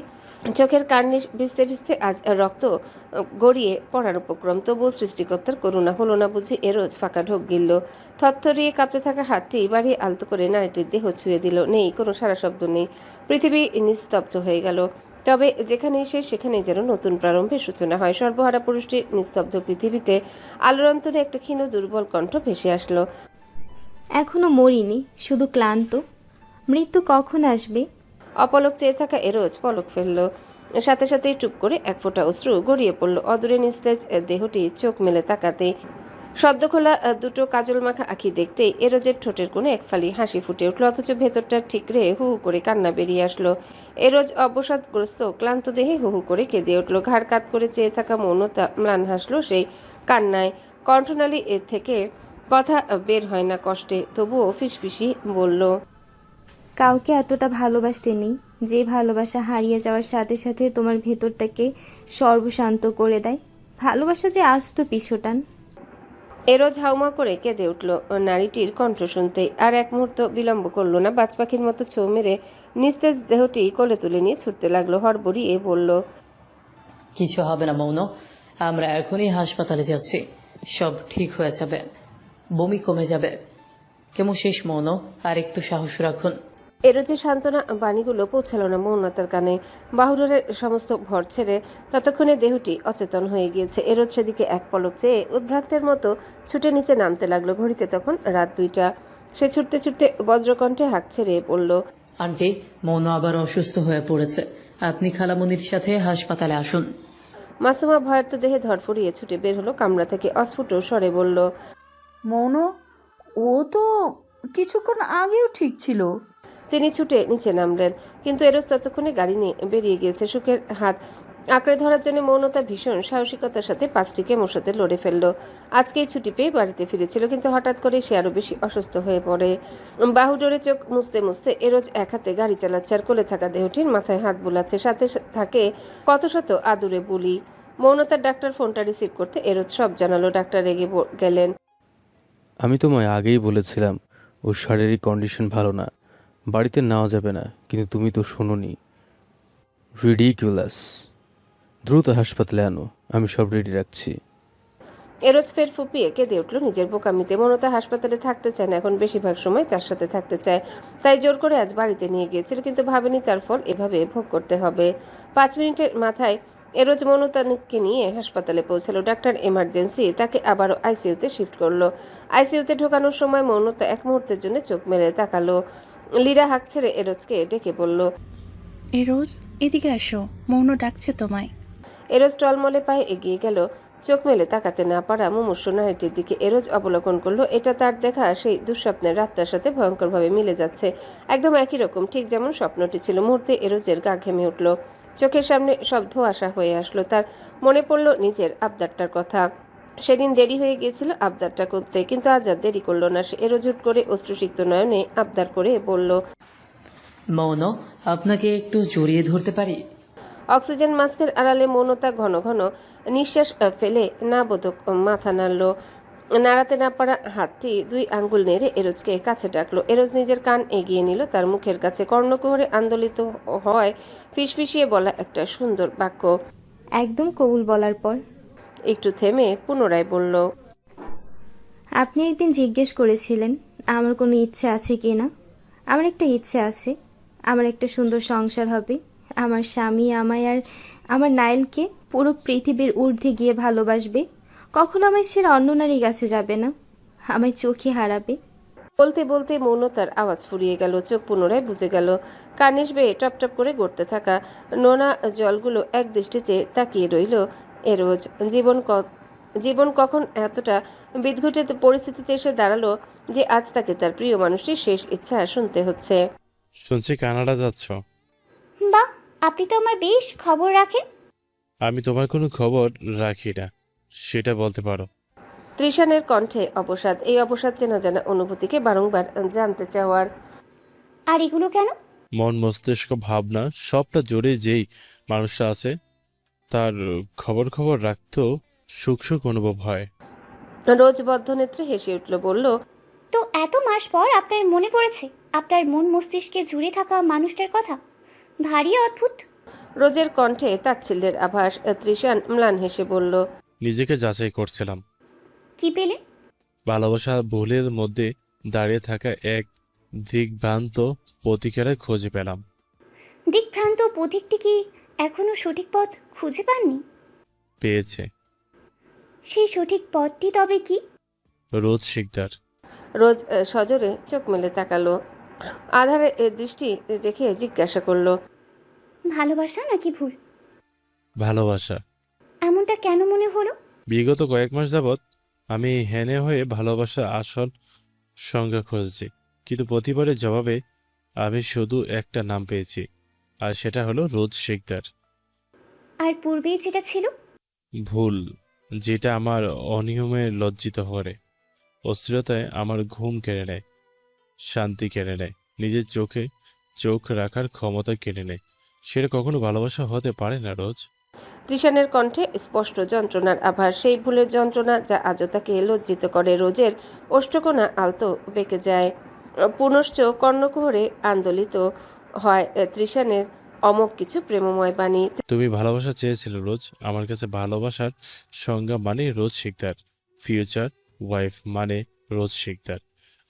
চোখের কার্নি ভিজতে ভিজতে আজ রক্ত গড়িয়ে পড়ার উপক্রম। তবুও সৃষ্টিকর্তার করুণা হলো না বুঝি। এরোজ ফাঁকা ঢোক গিলল। থরথরিয়ে কাঁপতে থাকা হাতটি বাড়িয়ে আলতো করে নারীটির দেহ ছুঁয়ে দিল। নেই কোনো সারা শব্দ নেই। পৃথিবী নিস্তব্ধ হয়ে গেল। তবে যেখানেই শেষ সেখানেই যেন নতুন প্রারম্ভের সূচনা হয়। সর্বহারা পুরুষটির নিস্তব্ধ পৃথিবীতে আলোর অন্তরে একটা ক্ষীণ দুর্বল কণ্ঠ ভেসে আসলো, এখনো মরিনি, শুধু ক্লান্ত। মৃত্যু কখন আসবে? অপলক চেয়ে থাকা এরোজ পলক ফেলল। সাথে সাথেই টুপ করে এক ফোঁটা অশ্রু গড়িয়ে পড়ল অদূরে নিস্তেজ দেহটি চোখ মেলে তাকাতে। সদ্য খোলা 2টো কাজল মাখা আঁখি দেখতেই এরোজের ঠোঁটের কোণে এক ফালি হাসি ফুটে উঠল, অথচ ভেতরটা ঠিকরে হু হু করে কান্না বেরিয়ে আসলো। এরোজ অবসাদগ্রস্ত ক্লান্ত দেহে হু হু করে কেঁদে উঠল। ঘাড় কাত করে চেয়ে থাকা মৌনতা ম্লান হাসলো সেই কান্নায়। কণ্ঠনালী এর থেকে কথা বের হয় না কষ্টে, তবুও ফিসফিসি বলল, কাউকে এতটা ভালোবাসতে নেই যে ভালোবাসা হারিয়ে যাওয়ার সাথে সাথে তোমার ভেতরটাকে সর্বশান্ত করে দেয়। ভালোবাসা যে আস্ত পিছুটান। এরোজ হাউমা করে কেঁদে উঠল নারীটির কণ্ঠ শুনতেই। আর এক মুহূর্ত বিলম্ব করল না। বাজ পাখির মতো ছৌ মেরে নিস্তেজ দেহটি কোলে তুলে নিয়ে ছুটতে লাগলো। হড়বড়িয়ে বলল, কিছু হবে না মৌন, আমরা এখনই হাসপাতালে যাচ্ছি, সব ঠিক হয়ে যাবে, বমি কমে যাবে। কেমন শেষ মৌন, আর একটু সাহস রাখুন। এরোজের সান্ত্বনা বাণীগুলো পৌঁছালো না মৌনতার কানে। বাহুডোরের সমস্ত ভর ছেড়ে ততক্ষণে দেহটি অচেতন হয়ে গিয়েছে। এরোজ সেদিকে এক পলক চেয়ে উদ্ভ্রান্তের মতো ছুটে নিচে নামতে লাগলো। ঘড়িতে তখন রাত 2টা। সে ছুটতে ছুটতে বজ্রকণ্ঠে হাঁক ছেড়ে পড়ল। আন্টি, মৌন আবার অসুস্থ হয়ে পড়েছে, আপনি খালামুনির সাথে হাসপাতালে আসুন। মাসুমা ভয়ার্ত দেহে ধরফড়িয়ে ছুটে বের হলো কামরা থেকে। অস্ফুট স্বরে বলল, মৌন, ও তো কিছুক্ষণ আগেও ঠিক ছিল। তিনি ছুটে নিচে নামলেন, কিন্তু এরোজ ততক্ষণে গাড়ি নিয়ে বেরিয়ে গিয়েছে। সুখের হাত আঁকড়ে ধরার জন্য মৌনতা ভীষণ সাহসিকতার সাথে 5টি কেমোর সাথে লড়ে ফেলল। আজকেই ছুটি পেয়ে বাড়িতে ফিরেছিল, কিন্তু হঠাৎ করে সে আরো বেশি অসুস্থ হয়ে পড়ে। বাহুডোরে চোখ মুছতে মুছতে এরোজ এক হাতে গাড়ি চালাচ্ছে, আর কোলে থাকা দেহটির মাথায় হাত বুলাচ্ছে। সাথে থাকে কত শত আদুরে বুলি। মৌনতার ডাক্তার ফোনটা রিসিভ করতে এরোজ সব জানালো। ডাক্তার রেগে গেলেন। আমি তোমায় আগেই বলেছিলাম ওর শারীরিক কন্ডিশন ভালো না, বাড়িতে নেওয়া যাবে না, কিন্তু তুমি তো শোনোনি। রিডিকুলাস, দ্রুত হাসপাতালে আনো, আমি সব রেডি রাখছি। এরোজ ফের ফুপিয়ে কেঁদে উঠল নিজের বোকামিতে। মৌনতা হাসপাতালে থাকতে চায় না, এখন বেশিরভাগ সময় তার সাথে থাকতে চায়। তাই জোর করে আজ বাড়িতে নিয়ে গিয়েছিল, কিন্তু ভাবেনি তার ফল এভাবে ভোগ করতে হবে। 5 মিনিটের মাথায় এরোজ মৌনতাকে নিয়ে হাসপাতালে পৌঁছালো। ডাক্তার এমার্জেন্সি তাকে আবারও আইসিইউতে শিফট করলো। আইসিইউতে ঢোকানোর সময় মৌনতা এক মুহূর্তের জন্য চোখ মেলে তাকালো। লীরা হাঁক ছেড়ে এরোজকে ডেকে বলল, এরোজ, এদিকে আসো, মৌন ডাকছে তোমায়। এরোজ টলমলে পায়ে এগিয়ে গেল। চোখ মেলে তাকাতে না পারা মুমূর্ষু নারীটির দিকে এরোজ অবলোকন করলো। এটা তার দেখা সেই দুঃস্বপ্নের রাতটার সাথে ভয়ঙ্করভাবে মিলে যাচ্ছে। একদম একই রকম, ঠিক যেমন স্বপ্নটি ছিল। মুহূর্তে এরোজের গা ঘেমে উঠল। চোখের সামনে সব ধোঁয়াশা হয়ে আসলো। তার মনে পড়ল নিজের আবদারটার কথা। সেদিন দেরি হয়ে গিয়েছিল আবদারটা করতে, কিন্তু আজ আর দেরি করলো না। সে এরোজ হুট করে অশ্রুসিক্ত নয়নে আবদার করে বলল, মৌন, আপনাকে একটু জড়িয়ে ধরতে পারি? অক্সিজেন মাস্কের আড়ালে মৌনতা ঘন ঘন নিঃশ্বাস ফেলে না বোধক মাথা নাড়ল। নাড়াতে না পারা হাতটি 2 আঙ্গুল নেড়ে এরোজকে কাছে ডাকলো। এরোজ নিজের কান এগিয়ে নিল তার মুখের কাছে। কর্ণকুহরে আন্দোলিত হয় ফিসফিসিয়ে বলা একটা সুন্দর বাক্য। একদম কবুল বলার পর একটু থেমে পুনরায় বলল, আপনি একদিন জিজ্ঞেস করেছিলেন আমার কোনো ইচ্ছে আছে কি না। আমার একটা ইচ্ছে আছে, আমার একটা সুন্দর সংসার হবে। আমার স্বামী আমায় আর আমার নাইলকে পুরো পৃথিবীর ঊর্ধ্বে গিয়ে ভালোবাসবে। কখনো আমায় ছেড়ে অন্য নারীর কাছে যাবে না, আমায় চোখে হারাবে। বলতে বলতে মৌনতার আওয়াজ ফুরিয়ে গেল। চোখ পুনরায় বুজে গেল। কার্নিশ বেয়ে টপ টপ করে গড়তে থাকা নোনা জলগুলো এক দৃষ্টিতে তাকিয়ে রইল এরোজ। জীবন কখন এতটা বিদঘুটে পরিস্থিতিতে এসে দাঁড়ালো যে আজ তাকে তার প্রিয় মানুষটির শেষ ইচ্ছা শুনতে হচ্ছে। শুনছি কানাডা যাচ্ছ। বাহ, আপনি তো আমার বেশ খবর রাখেন। আমি তোমার কোনো খবর রাখি না, সেটা বলতে পারো। তৃষানের কণ্ঠে অবসাদ। এই অবসাদ চেনা জানা অনুভূতিকে বারংবার জানতে চাওয়ার। আর এগুলো কেন? মন, মস্তিষ্ক, ভাবনা সবটা জোরে যেই মানুষটা আছে তার খবর রাখতেও সুখ সুখ অনুভব হয়। রোজ বদ্ধ নেত্রে হেসে উঠল, বলল, তো এত মাস পর আপনার মনে পড়েছে আপনার মন মস্তিষ্কে জুড়ে থাকা মানুষটার কথা? ভারী অদ্ভুত। রোজের কণ্ঠে তাচ্ছিল্যের আভাস। তৃষান ম্লান হেসে বলল, নিজেকে যাচাই করছিলাম। কি পেলে? ভালোবাসা ভুলের মধ্যে দাঁড়িয়ে থাকা এক দিকভ্রান্ত প্রতীকের খুঁজে পেলাম। দিকভ্রান্ত পথিকটি কি এখনো সঠিক পথ খুঁজে পাননি? পেয়েছে। সেই সঠিক পথটি তবে কি? রোজ শিকদার। রোজ সজোরে চোখ মেলে তাকালো। আধারে দৃষ্টি রেখে জিজ্ঞাসা করলো, ভালোবাসা নাকি ভুল? ভালোবাসা। এমনটা কেন মনে হলো? বিগত কয়েক মাস যাবৎ আমি হেনে হয়ে ভালোবাসা আসল সংজ্ঞা খুঁজছি, কিন্তু প্রতিবারের জবাবে আমি শুধু একটা নাম পেয়েছি, আর সেটা হলো রোজ শিকদার। আর পূর্বে যেটা ছিল? ভুল, যেটা আমার অনিয়মে লজ্জিত করে, অস্থিরতায় আমার ঘুম কেড়ে নেয়, শান্তি কেড়ে নেয়, নিজের চোখে চোখ রাখার ক্ষমতা কেড়ে নেয়। সেটা কখনো ভালোবাসা হতে পারে না রোজ। তৃষানের কণ্ঠে স্পষ্ট যন্ত্রণার আভাস। সেই ভুলের যন্ত্রণা যা আজও তাকে লজ্জিত করে। রোজের ওষ্ঠকোণা আলতো বেঁকে যায়, পুনশ্চ কর্ণকুহরে আন্দোলিত হয়। তৃষানের অমোঘ কিছু প্রেমময় বাণী। তুমি ভালোবাসা চেয়েছিলে রোজ। আমার কাছে ভালোবাসার সংজ্ঞা মানে রোজ শিকদার, ফিউচার ওয়াইফ মানে রোজ শিকদার,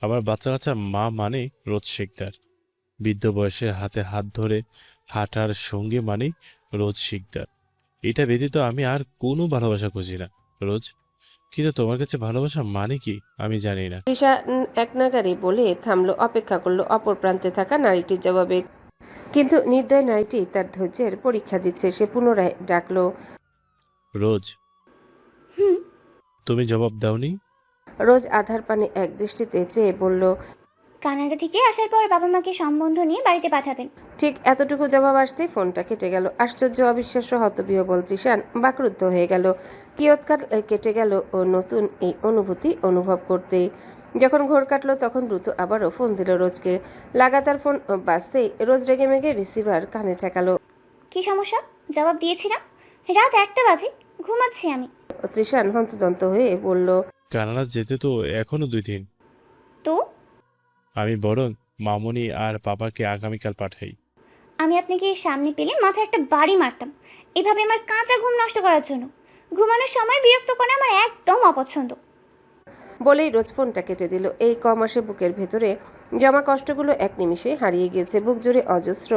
আমার বাচ্চা কাচ্চা মা মানে রোজ শিকদার, বৃদ্ধ বয়সের হাতে হাত ধরে হাঁটার সঙ্গী মানে রোজ শিকদার। এটা ব্যতীত আমি আর কোনো ভালোবাসা খুঁজি না রোজ। কিন্তু তোমার কাছে ভালোবাসা মানে কি আমি জানি না। তৃষা এক নাগারে বলে থামলো, অপেক্ষা করলো অপর প্রান্তে থাকা নারীটির জবাবে। কিন্তু নির্দয় নারীটি তার ধৈর্যের পরীক্ষা দিচ্ছে। সে পুনরায় ডাকলো, রোজ। তুমি জবাব দাওনি। রোজ আধার পানে এক দৃষ্টিতে চেয়ে বলল, কানাডা থেকে আসার পর বাবা মাকে সম্বন্ধ নিয়ে বাড়িতে পাঠাবেন। ঠিক এতটুকু জবাব আসতেই ফোনটা কেটে গেল। আশ্চর্য, অবিশ্বাস্য, হতবিহ্বল তৃষান বাকরুদ্ধ হয়ে গেল। কিয়ৎকাল কেটে গেল ও নতুন এই অনুভূতি অনুভব করতে। যখন ঘোর কাটলো তখন দ্রুত আবারও ফোন দিল রোজকে। লাগাতার ফোন বাজতেই রোজ রেগে মেগে রিসিভার কানে ঠেকালো। কি সমস্যা? জবাব দিয়েছিলাম। রাত 1টা বাজে, ঘুমাচ্ছি আমি। তৃষান হন্তদন্ত হয়ে বলল, কানাডা যেতে তো এখনো 2 দিন। তো আমি বরং মামুনি আর পাপাকে আগামীকাল পাঠাই। আমি আপনাকে সামনে পেলে মাথায় একটা বাড়ি মারতাম, এভাবে আমার কাঁচা ঘুম নষ্ট করার জন্য। ঘুমানোর সময় বিরক্ত করা আমার একদম অপছন্দ। বলেই রোজ ফোনটা কেটে দিল। এই কমাসে বুকের ভেতরে জমা কষ্টগুলো এক নিমিষে হারিয়ে গিয়েছে। বুক জুড়ে অজস্র,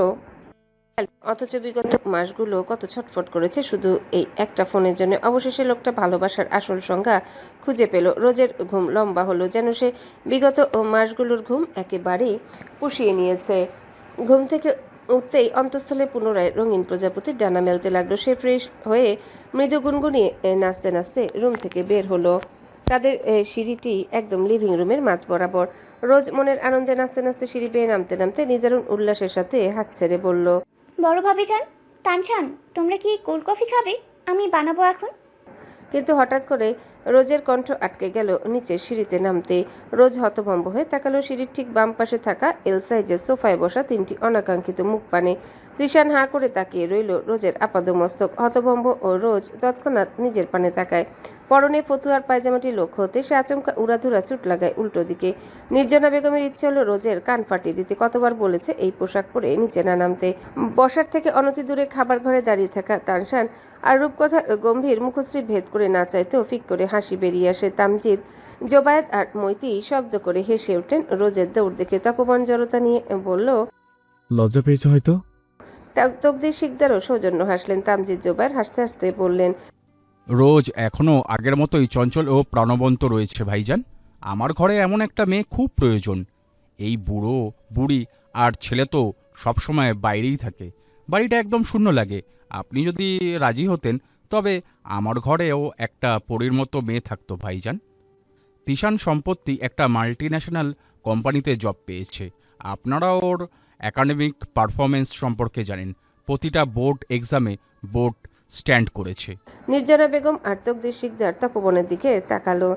অথচ বিগত মাসগুলো কত ছটফট করেছে শুধু এই একটা ফোনের জন্য। অবশেষে লোকটা ভালোবাসার আসল সংজ্ঞা খুঁজে পেল। রোজের ঘুম লম্বা হলো, যেন সে বিগত মাসগুলোর ঘুম একেবারেই পুষিয়ে নিয়েছে। ঘুম থেকে উঠতেই অন্তঃস্থলে পুনরায় রঙিন প্রজাপতির ডানা মেলতে লাগলো। সে ফ্রেশ হয়ে মৃদু গুনগুনিয়ে নাচতে নাচতে রুম থেকে বের হলো। তাদের সিঁড়িটি একদম লিভিং রুমের মাঝ বরাবর। রোজ মনের আনন্দে নাচতে নাচতে সিঁড়ি বেয়ে নামতে নামতে নিদারুণ উল্লাসের সাথে হাত ছেড়ে বলল, বড় ভাবি যান, তানশান, তোমরা কি কোল্ড কফি খাবে? আমি বানাবো এখন। কিন্তু হঠাৎ করে রোজের কণ্ঠ আটকে গেল নিচের সিঁড়িতে নামতে। রোজ হতভম্ব হয়ে তাকালো সিঁড়ির ঠিক বাম পাশে থাকা এল সাইজের সোফায় বসা 3টি অনাকাঙ্ক্ষিত মুখ পানে। তৃষান হাঁ করে তাকিয়ে রইল রোজের আপাদমস্তক। হতভম্ব ও রোজ তৎক্ষণাৎ নিজের পানে তাকায়। পরনে ফতুয়ার পায়জামাটি লক্ষ্য হতে সে আচমকা উড়াধুরা চুট লাগায় উল্টো দিকে। নির্জনা বেগমের ইচ্ছে হলো রোজের কান ফাটিয়ে দিতে। কতবার বলেছে এই পোশাক পরে নিচে না নামতে। বসার থেকে অনতি দূরে খাবার ঘরে দাঁড়িয়ে থাকা তানশান আর রূপকথার গম্ভীর মুখশ্রী ভেদ করে না চাইতেও ফিক করে হাসি বেরিয়ে আসে। তামজিদ, জোবায়েত আর মৈতি শব্দ করে হেসে ওঠেন রোজের দৌড় দেখে। তপবন জড়তা নিয়ে বলল, লজ্জা পেয়েছ হয়তো। তকদির শিকদারও সৌজন্য হাসলেন। তামজিদ জোবায়ের হাসতে হাসতে বললেন, রোজ এখনো আগের মতোই চঞ্চল ও প্রাণবন্ত রয়েছে ভাইজান। আমার ঘরে এমন একটা মেয়ে খুব প্রয়োজন। এই বুড়ো বুড়ি আর ছেলে তো সবসময় বাইরেই থাকে, বাড়িটা একদম শূন্য লাগে। আপনি যদি রাজি হতেন তবে আমার ঘরেও একটা পরীর মতো মেয়ে থাকতো ভাইজান। তিশান সম্পত্তি একটা মাল্টিন্যাশনাল কোম্পানিতে জব পেয়েছে। আপনারা ওর একাডেমিক পারফরমেন্স সম্পর্কে জানেন। প্রতিটা বোর্ড এক্সামে বোর্ড স্ট্যান্ড করেছে। নির্জনা বেগম আর তকদির শিকদার তপবনের দিকে তাকালো।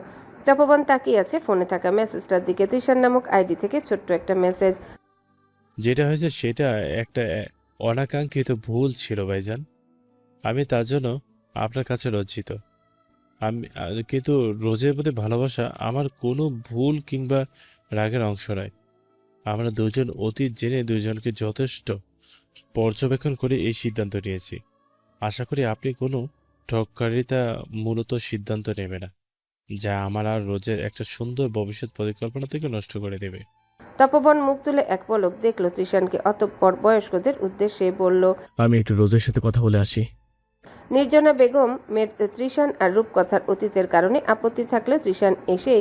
তপবন তাকিয়ে আছে ফোনে থাকা মেসেজটার দিকে। তিশান নামক আইডি থেকে ছোট্ট একটা মেসেজ। যেটা হয়েছে সেটা একটা অনাকাঙ্ক্ষিত ভুল ছিল ভাইজান। আমি তার জন্য আপনার কাছে লজ্জিত। কিন্তু রোজের প্রতি ভালোবাসা আমার কোনো ভুল কিংবা রাগের অংশ নয়। আমরা দুজন অতীত জেনে দুজনকে যথেষ্ট পর্যবেক্ষণ করে এই সিদ্ধান্ত নিয়েছি। আশা করি আপনি কোনো ঠগকারিতা মূলত সিদ্ধান্ত নেবে না, যা আমার আর রোজের একটা সুন্দর ভবিষ্যৎ পরিকল্পনা থেকে নষ্ট করে দেবে। তপবন মুখ তুলে এক পলক দেখলো তৃষানকে। অতঃপর বয়স্কদের উদ্দেশ্যে বলল, আমি একটু রোজের সাথে কথা বলে আসি। নির্জনা বেগম মেয়ের তৃষান আর রূপকথার অতীতের কারণে আপত্তি থাকলেও তৃষান এসে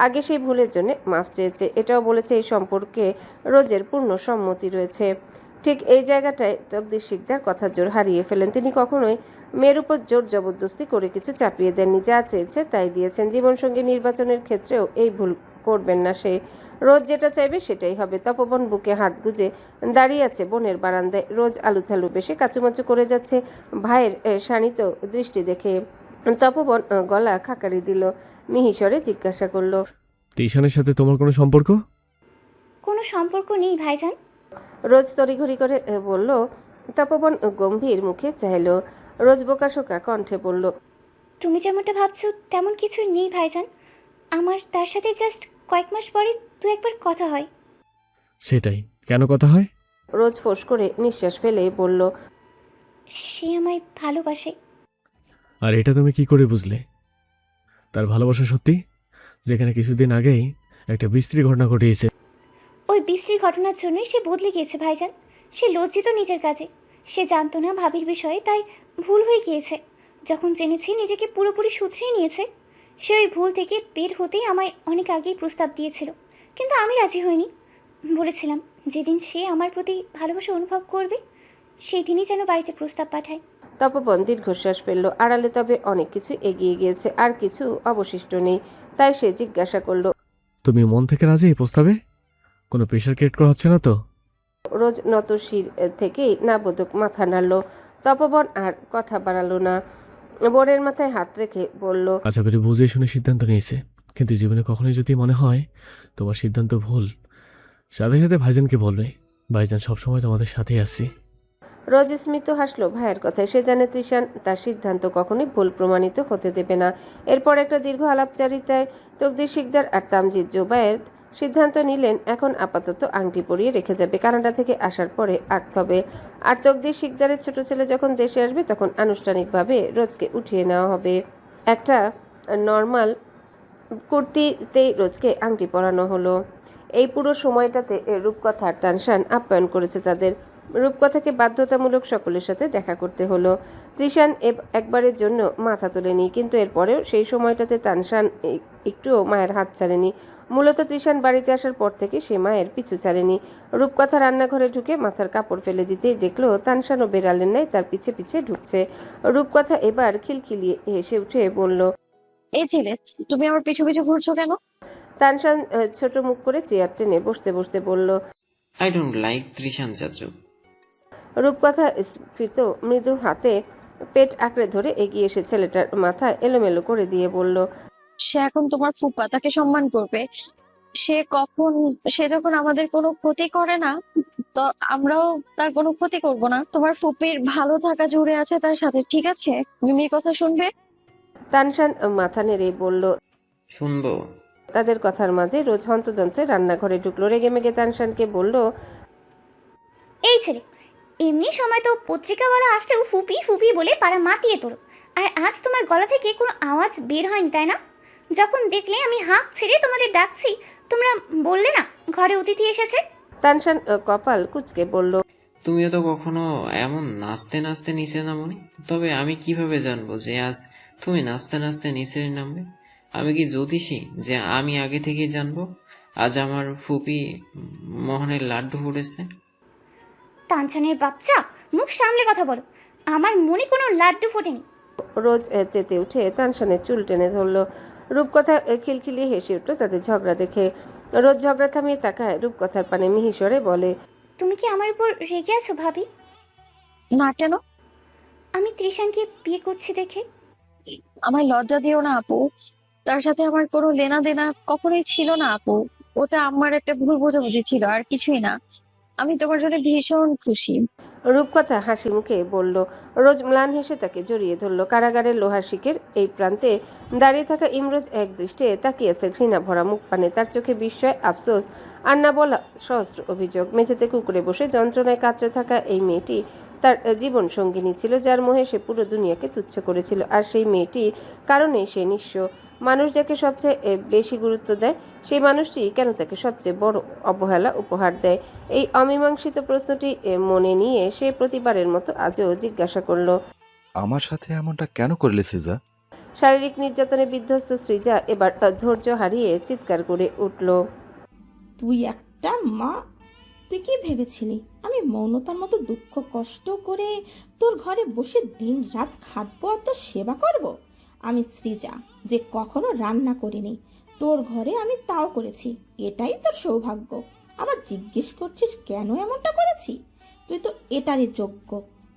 আগে সেই ভুলের জন্য মাফ চেয়েছে। এটাও বলেছে এই সম্পর্কে রোজের পূর্ণ সম্মতি রয়েছে। ঠিক এই জায়গাটায় তকদির শিকদার কথার জোর হারিয়ে ফেলেন। তিনি কখনোই মেয়ের উপর জোর জবরদস্তি করে কিছু চাপিয়ে দেননি। যা চেয়েছে তাই দিয়েছেন। জীবনসঙ্গী নির্বাচনের ক্ষেত্রেও এই ভুল করবেন না সে। রোজ যেটা চাইবে সেটাই হবে। তপবন বুকে হাত গুজে দাঁড়িয়ে আছে বোনের বারান্দায়। রোজ আলুথালু বেশে কাচুমাচু করে যাচ্ছে ভাইয়ের শানিত দৃষ্টি দেখে। তপবন গলা খাকারি দিল, মিহিসরে জিজ্ঞাসা করলো, তিশানের সাথে তোমার কোনো সম্পর্ক? কোনো সম্পর্ক নেই ভাইজান। রোজ তড়িঘড়ি করে বলল। তপবন গম্ভীর মুখে চাইল। রোজ বোকাশোকা কণ্ঠে বলল, তুমি যেমনটা ভাবছো তেমন কিছু নেই ভাইজান। আমার তার সাথে জাস্ট কয়েক মাস পরে 2-1 বার কথা হয়। সেটাই, কেন কথা হয়? রোজ ফোঁস করে নিঃশ্বাস ফেলে বলল, সে আমায় ভালোবাসে। আর এটা তুমি কি করে বুঝলে? তার ভালোবাসা সত্যি, যেখানে কিছুদিন আগেই একটা বিশ্রী ঘটনা ঘটিয়েছে। ওই বিশ্রী ঘটনার জন্যই সে বদলে গিয়েছে ভাইজান। সে লজ্জিত নিজের কাজে। সে জানতো না ভাবির বিষয়ে, তাই ভুল হয়ে গিয়েছে। যখন জেনেছে নিজেকে পুরোপুরি শুধরিয়ে নিয়েছে, সে ওই ভুল থেকে বের হতেই আমায় অনেক আগেই প্রস্তাব দিয়েছিল, কিন্তু আমি রাজি হইনি। বলেছিলাম যেদিন সে আমার প্রতি ভালোবাসা অনুভব করবে সেই দিনই যেন বাড়িতে প্রস্তাব পাঠায়। তপবন দীর্ঘশ্বাস ফেলল। আড়ালে তবে অনেক কিছু এগিয়ে গিয়েছে, আর কিছু অবশিষ্ট নেই। তাই সে জিজ্ঞাসা করল, তুমি মন থেকে রাজি এই প্রস্তাবে? কোনো প্রেশার ক্রিয়েট করা হচ্ছে না তো? রোজ নত শির থেকেই নাবোধক মাথা নাড়ল। তপবন আর কথা বাড়ালো না, বোনের মাথায় হাত রেখে বলল, আশা করি বুঝে শুনে সিদ্ধান্ত নিয়েছে, কিন্তু জীবনে কখনোই যদি মনে হয় তোমার সিদ্ধান্ত ভুল, সাথে সাথে ভাইজানকে বলবে। ভাইজান সবসময় তোমাদের সাথেই আসছি। রোজ স্মিত হাসলো ভাইয়ের কথায়। সে জানে তৃষান তার সিদ্ধান্ত কখনোই ভুল প্রমাণিত হতে দেবে না। এরপর একটা দীর্ঘ আলাপচারিতায় তকদির শিকদার আর তামজিদ জোবায়ের সিদ্ধান্ত নিলেন এখন আপাতত আংটি পরিয়ে রেখে যাবে, কানাডা থেকে আসার পরে আঁকতে হবে। আর তকদির শিকদারের ছোট ছেলে যখন দেশে আসবে তখন আনুষ্ঠানিকভাবে রোজকে উঠিয়ে নেওয়া হবে। একটা নর্মাল কুর্তিতেই রোজকে আংটি পরানো হলো। এই পুরো সময়টাতে রূপকথার তানশান আপ্যায়ন করেছে তাদের। রূপকথাকে বাধ্যতামূলক সকলের সাথে দেখা করতে হলো। তৃষান একবারের জন্য মাথা তোলেনি, কিন্তু এরপরেও সেই সময়টাতে তানশান একটুও মায়ের হাত ছাড়েনি। মূলত তৃষান বাড়িতে আসার পর থেকে সে মায়ের পিছু ছাড়েনি। রূপকথা রান্নাঘরে ঢুকে মাথার কাপড় ফেলে দিতেই দেখলো তানশানও বেড়ালেন নাই তার পিছে পিছে ঢুকছে। রূপকথা এবার খিলখিলিয়ে হেসে উঠে বলল, এই ছেলে, তুমি আমার পিছু পিছু ঘুরছো কেন? তানশান ছোট মুখ করে চেয়ার টেনে বসতে বসতে বলল, আই ডোন্ট লাইক তৃষান চাচু। রূপকথা স্ফীত মৃদু হাতে পেট আঁকড়ে ধরে এগিয়ে এসে ছেলেটার মাথা এলোমেলো করে দিয়ে বলল, সে এখন তোমার ফুপা, তাকে সম্মান করবে। সে যখন আমাদের কোনো ক্ষতি করে না, তো আমরাও তার কোনো ক্ষতি করব না। তোমার ফুপির ভালো থাকা জুড়ে আছে তার সাথে, ঠিক আছে? মিমির কথা শুনবে? তানশান মাথা নেড়ে বলল, শুনবো। তাদের কথার মাঝে রোজ হন্তদন্তে রান্নাঘরে ঢুকলো। রেগে মেগে তানশানকে বলল, এই ছেলে, এমনি সময় তো পত্রিকাওয়ালা আসলেও ফুপি ফুপি বলে পাড়া মাতিয়ে তোলো, আর আজ তোমার গলা থেকে কোনো আওয়াজ বের হয়নি, তাই না? যখন দেখলে আমি হাঁক ছেড়ে তোমাদের ডাকছি, তোমরা বললে না ঘরে অতিথি এসেছে। তানশান কপাল কুঁচকে বলল, তুমিও তো কখনো এমন নাচতে নাচতে নিচে নামোনি। তবে আমি কিভাবে জানবো যে আজ তুমি নাচতে নাচতে নিচে নামবে? আমি কি জ্যোতিষী যে আমি আগে থেকেই জানবো আজ আমার ফুপি মোহনের লাড্ডু ফুটেছে? তানছানের বাচ্চা, মুখ সামলে কথা বলো। আমার মনে কোনো লাড্ডু ফোটেনি। রোজ তেতে উঠে তানশানের চুল টেনে ধরল। রূপকথা খিলখিলিয়ে হেসে উঠল তাদের ঝগড়া দেখে। রোজ ঝগড়া থামিয়ে তাকায় রূপকথার পানে মিহিসরে বলে, তুমি কি আমার উপর রেগে আছো ভাবি? না, কেন? আমি তৃষানকে বিয়ে করছি দেখে। আমায় লজ্জা দিও না আপু, তার সাথে আমার কোনো লেনা দেনা কখনোই ছিল না আপু। ওটা আমার একটা ভুল বোঝাবুঝি ছিল, আর কিছুই না। আমি তোমার জন্য ভীষণ খুশি। রূপকথা হাসি মুখে বলল। রোজ ম্লান হেসে তাকে জড়িয়ে ধরল। কারাগারের লোহার শিকের এই প্রান্তে দাঁড়িয়ে থাকা ইমরোজ এক দৃষ্টে তাকিয়েছে ঘৃণা ভরা মুখ পানে। তার চোখে বিস্ময়, আফসোস আর না বলা সহস্র অভিযোগ। মেঝেতে কুকুরে বসে যন্ত্রণায় কাতরে থাকা এই মেয়েটি তার জীবন সঙ্গিনী ছিল, যার মোহে সে পুরো দুনিয়াকে তুচ্ছ করেছিল। আর সেই মেয়েটির কারণেই সে নিঃস্ব। মানুষ যাকে সবচেয়ে বেশি গুরুত্ব দেয়, সেই মানুষটি কেন তাকে সবচেয়ে বড় অবহেলা উপহার দেয়? এই অমীমাংসিত প্রশ্নটি মনে নিয়ে সে প্রতিবারের মতো আজও জিজ্ঞাসা করল, আমার সাথে এমনটা কেন করলে সৃজা? শারীরিক নির্যাতনে বিধ্বস্ত সৃজা এবার ধৈর্য হারিয়ে চিৎকার করে উঠল, তুই একটা মা! তুই কি ভেবেছিলি আমি মৌনতার মতো দুঃখ কষ্ট করে তোর ঘরে বসে দিন রাত খাটবো আর তোর সেবা করব? আমি সৃজা, যে কখনো রান্না করিনি, তোর ঘরে আমি তাও করেছি। এটাই তোর সৌভাগ্য। আবার জিজ্ঞেস করছিস কেন এমনটা করেছি? তুই তো এটারই যোগ্য।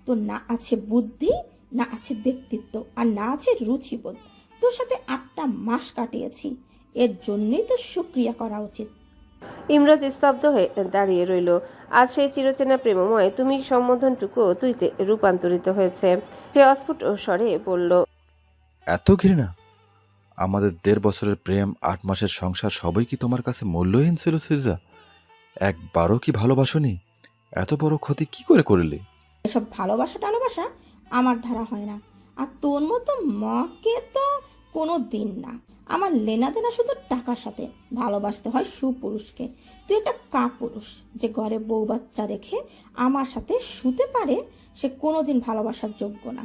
তোর না আছে বুদ্ধি, না আছে ব্যক্তিত্ব, আর না আছে রুচিবোধ। তোর সাথে 8টা মাস কাটিয়েছি, এর জন্যই তোর শুকরিয়া করা উচিত। ইমরোজ স্তব্ধ হয়ে দাঁড়িয়ে রইল। আজ সেই চিরচেনা প্রেমময় তুমি সম্বোধনটুকু তুইতে রূপান্তরিত হয়েছে। সে অস্ফুট স্বরে বলল, এত ঘৃণা? আমাদের 1.5 বছরের প্রেম, 8 মাসের সংসার সবই কি তোমার কাছে মূল্যহীন ছিল সৃজা? একবারও কি ভালোবাসনি? এত বড় ক্ষতি কি করে করলি? এসব ভালোবাসা টালোবাসা আমার ধারা হয় না। আর তোর মতো মাকে তো কোনো দিন না। আমার লেনা দেনা শুধু টাকার সাথে। ভালোবাসতে হয় সুপুরুষকে। তুই একটা কাপুরুষ যে ঘরে বউ বাচ্চা রেখে আমার সাথে শুতে পারে, সে কোনোদিন ভালোবাসার যোগ্য না।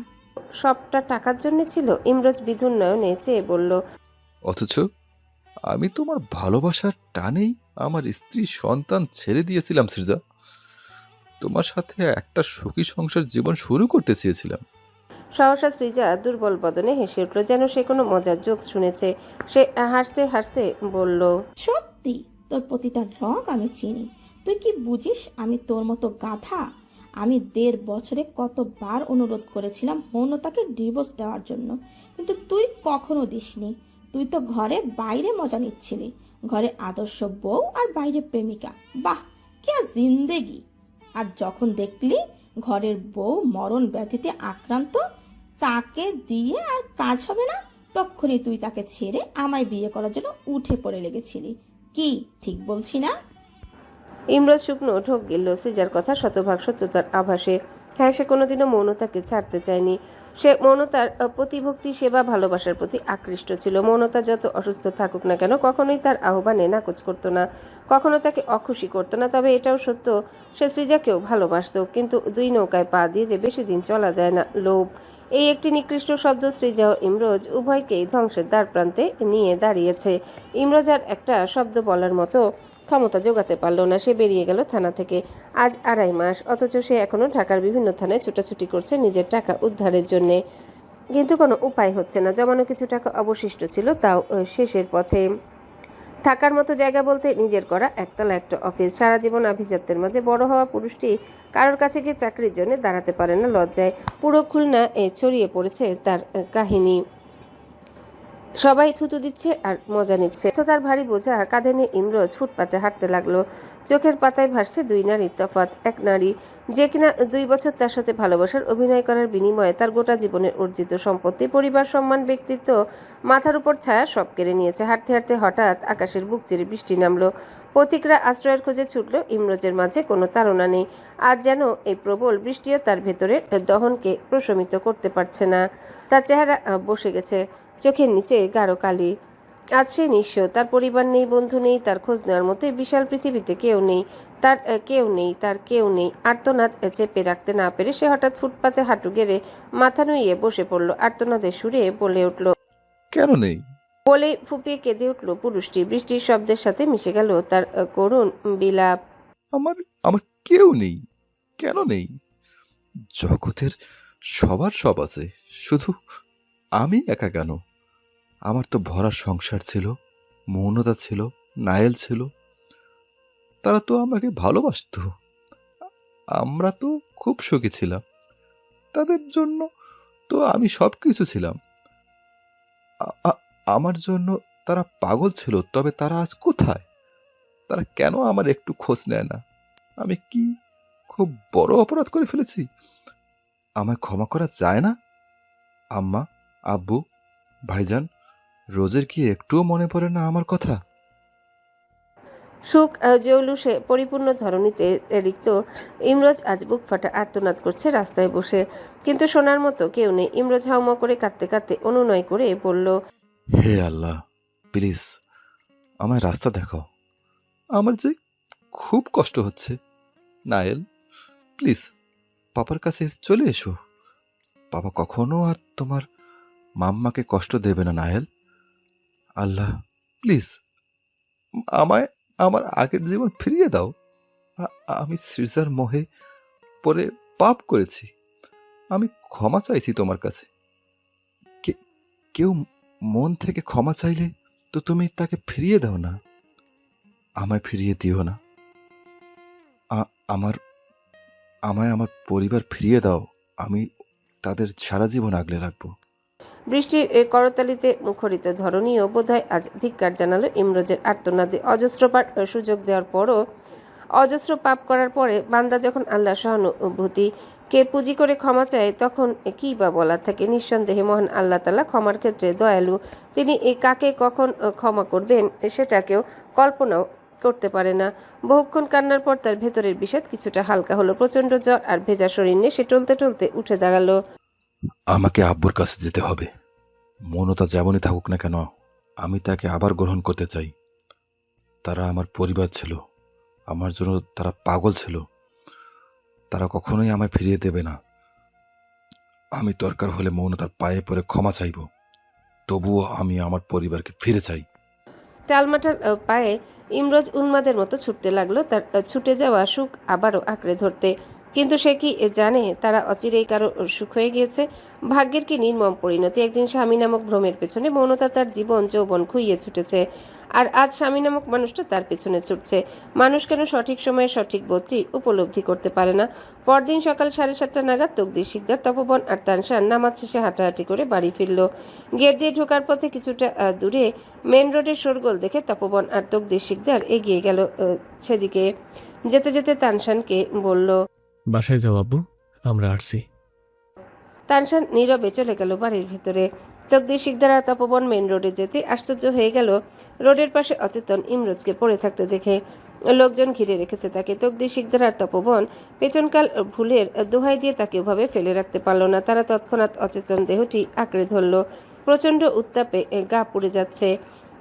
সবটা টাকার জন্য ছিল? ইমরোজ বিধুর নয়নে চেয়ে বলল। অথচ আমি তোমার ভালোবাসার টানেই আমার স্ত্রী সন্তান ছেড়ে দিয়েছিলাম সৃজা। তোমার সাথে একটা সুখী সংসার জীবন শুরু করতে চেয়েছিলাম। সহসা সৃজা দুর্বল বদনে হেসে উঠল, যেন সে কোনো মজার জোক শুনেছে। সে হাসতে হাসতে বলল, সত্যি তোর প্রতিটা রং আমি চিনি। তুই কি বুঝিস আমি তোর মতো গাধা? আমি 1.5 বছরে কতবার অনুরোধ করেছিলাম মৌনতাকে ডিভোর্স দেওয়ার জন্য, কিন্তু তুই কখনো দিসনি। তুই তো ঘরে বাইরে মজা নিচ্ছিলি। ঘরে আদর্শ বউ আর বাইরে প্রেমিকা। বাহ, কি জিন্দেগি! আর যখন দেখলি ঘরের বউ মরণ ব্যাধিতে আক্রান্ত, তাকে দিয়ে আর কাজ হবে না, তখনই তুই তাকে ছেড়ে আমায় বিয়ে করার জন্য উঠে পড়ে লেগেছিলি। কি ঠিক বলছি না? ইমরোজ শুকনো ঢোক গিলল সৃজার কথা শতভাগ সত্যতার আভাসে। হ্যাঁ, সে কোনোদিনও মৌনতাকে ছাড়তে চায়নি। সে মৌনতার প্রতিভক্তি, সেবা, ভালোবাসার প্রতি আকৃষ্ট ছিল। মৌনতা যত অসুস্থ থাকুক না কেন কখনোই তার আহ্বানে নাকচ করতো না, কখনো তাকে অখুশি করতো না। তবে এটাও সত্য, সে সৃজাকেও ভালোবাসত। কিন্তু দুই নৌকায় পা দিয়ে যে বেশি দিন চলা যায় না। লোভ, এই একটি নিকৃষ্ট শব্দ সৃজা ও ইমরোজ উভয়কেই ধ্বংসের দ্বার প্রান্তে নিয়ে দাঁড়িয়েছে। ইমরোজ আর একটা শব্দ বলার মতো ক্ষমতা জোগাতে পারল না। সে বেরিয়ে গেল থানা থেকে। আজ 2.5 মাস, অথচ সে এখনো ঢাকার বিভিন্ন থানায় ছোটাছুটি করছে নিজের টাকা উদ্ধারের জন্যে। কিন্তু কোনো উপায় হচ্ছে না। জমানো কিছু টাকা অবশিষ্ট ছিল, তাও শেষের পথে। থাকার মতো জায়গা বলতে নিজের করা একতলা একটা অফিস। সারা জীবন আভিজাত্যের মাঝে বড় হওয়া পুরুষটি কারোর কাছে গিয়ে চাকরির জন্য দাঁড়াতে পারে না লজ্জায়। পুরো খুলনা ছড়িয়ে পড়েছে তার কাহিনী। সবাই থুতু দিচ্ছে আর মজা নিচ্ছে। তো তার ভারী বোঝা কাঁধে নিয়ে ইমরোজ ফুটপাতে হাঁটতে লাগলো। চোখের পাতায় ভাসছে 2 নারীর তফাৎ। এক নারী যে কিনা 2 বছর তার সাথে ভালোবাসার অভিনয় করার বিনিময়ে তার গোটা জীবনের অর্জিত সম্পত্তি, পরিবার, সম্মান, ব্যক্তিত্ব, মাথার উপর ছায়া সব কেড়ে নিয়েছে। হাঁটতে হাঁটতে হঠাৎ আকাশের বুক চিরে বৃষ্টি নামলো। পথিকরা আশ্রয়ের খোঁজে ছুটল। ইমরোজের মাঝে কোনো তাড়না নেই। আজ যেন এই প্রবল বৃষ্টিও তার ভেতরের দহনকে প্রশমিত করতে পারছে না। তার চেহারা বসে গেছে, চোখের নিচে গাঢ় কালি। আজ সে নিঃস্ব। তার পরিবার নেই, বন্ধু নেই, তার খোঁজ নেওয়ার মতো বিশাল পৃথিবীতে কেউ নেই। তার কেউ নেই। আর্তনাদ চেপে রাখতে না পেরে সে হঠাৎ ফুটপাতে হাঁটু গেড়ে মাথা নুইয়ে বসে পড়ল। আর্তনাদের সুরে বলে উঠল, কেন নেই? বলে ফুপিয়ে কেঁদে উঠল পুরুষটি। বৃষ্টির শব্দের সাথে মিশে গেল তার করুণ বিলাপ। আমার কেউ নেই। কেন নেই? জগতের সবার সব আছে, শুধু আমি একা কেন? আমার তো ভরা সংসার ছিল, মৌনতা ছিল, নায়েল ছিল। তারা তো আমাকে ভালোবাসতো। আমরা তো খুব সুখী ছিলাম। তাদের জন্য তো আমি সব কিছু ছিলাম। আমার জন্য তারা পাগল ছিল। তবে তারা আজ কোথায়? তারা কেন আমার একটু খোঁজ নেয় না? আমি কি খুব বড় অপরাধ করে ফেলেছি? আমায় ক্ষমা করা যায় না? আম্মা, আব্বু, ভাইজান, রোজের কি একটুও মনে পড়ে না আমার কথা? সুখ জৌলুসে পরিপূর্ণ ধরনীতে রিক্ত ইমরোজ আজ বুক ফাটা আর্তনাদ করছে রাস্তায় বসে। কিন্তু শোনার মতো কেউ নেই। ইমরোজ হাউমা করে কাঁদতে কাঁদতে অনুনয় করে বলল, হে আল্লাহ, প্লিজ আমায় রাস্তা দেখাও। আমার যে খুব কষ্ট হচ্ছে। নায়েল, প্লিজ পাপার কাছে চলে এসো। পাপা কখনো আর তোমার মাম্মাকে কষ্ট দেবে না। নায়েল, আল্লাহ প্লিজ আমায় আমার আগের জীবন ফিরিয়ে দাও। আমি সৃজার মোহে পরে পাপ করেছি। আমি ক্ষমা চাইছি তোমার কাছে। কেউ মন থেকে ক্ষমা চাইলে তো তুমি তাকে ফিরিয়ে দাও না, আমায় ফিরিয়ে দিও না। আমায় আমার পরিবার ফিরিয়ে দাও। আমি তাদের সারা জীবন আগলে রাখবো। বৃষ্টির করতালিতে মুখরিত ধরনীয় বোধহয় আজ ধিক্কার জানালো ইমরোজের আর্তনাদে। অজস্রবার সুযোগ দেওয়ার পরও, অজস্র পাপ করার পরে বান্দা যখন আল্লাহ সহানুভূতিকে পুঁজি করে ক্ষমা চায়, তখন কি বা বলার থাকে? নিঃসন্দেহে মহান আল্লাহ তাআলা ক্ষমার ক্ষেত্রে দয়ালু। তিনি কাকে কখন ক্ষমা করবেন সেটাকেও কল্পনাও করতে পারে না। বহুক্ষণ কান্নার পর তার ভেতরের বিষাদ কিছুটা হালকা হলো। প্রচন্ড জ্বর আর ভেজা শরীর নিয়ে সে টলতে টলতে উঠে দাঁড়ালো। আমাকে আব্বুর কাছে যেতে হবে। মৌনতা যেমনই থাকুক না কেন, আমি তাকে আবার গ্রহণ করতে চাই। তারা আমার পরিবার ছিল, আমার জন্য তারা পাগল ছিল। তারা কখনোই আমায় ফিরিয়ে দেবে না। আমি দরকার হলে মৌনতার পায়ে পড়ে ক্ষমা চাইব, তবুও আমি আমার পরিবারকে ফিরে চাই। টালমাটাল পায়ে ইমরোজ উন্মাদের মতো ছুটতে লাগলো, তার ছুটে যাওয়া সুখ আবারও আঁকড়ে ধরতে। কিন্তু সে কি জানে তারা অচিরেই কারো সুখ হয়ে গিয়েছে? ভাগ্যের কি নির্মম পরিণতি! একদিন স্বামী নামক ভ্রমের পেছনে মৌনতা তার জীবন যৌবন খুইয়ে ছুটেছে, আর আজ স্বামী নামক মানুষটা তার পেছনে ছুটছে। মানুষ কেন সঠিক সময়ে সঠিক বোধটি উপলব্ধি করতে পারে না? পরদিন সকাল 7:30 নাগাদ তকদির শিকদার, তপবন আর তানশান নামাজ শেষে হাঁটাহাঁটি করে বাড়ি ফিরল। গেট দিয়ে ঢোকার পথে কিছুটা দূরে মেন রোডের শোরগোল দেখে তপবন আর তকদির শিকদার এগিয়ে গেল সেদিকে। যেতে যেতে তানশানকে বলল, বাসায় যাও আব্বু, আমরা আসছি। তানশান নীরবে চলে গেল বাড়ির ভিতরে। তকদির শিকদার আর তপবন মেন রোডে যেতে আশ্চর্য হয়ে গেল রোডের পাশে অচেতন ইমরোজকে পড়ে থাকতে দেখে। লোকজন ঘিরে রেখেছে তাকে। তকদির শিকদার আর তপবন পেছনকাল ভুলের দোহাই দিয়ে তাকে ওভাবে ফেলে রাখতে পারল না। তারা তৎক্ষণাৎ অচেতন দেহটি আঁকড়ে ধরল। প্রচণ্ড উত্তাপে গা পুড়ে যাচ্ছে।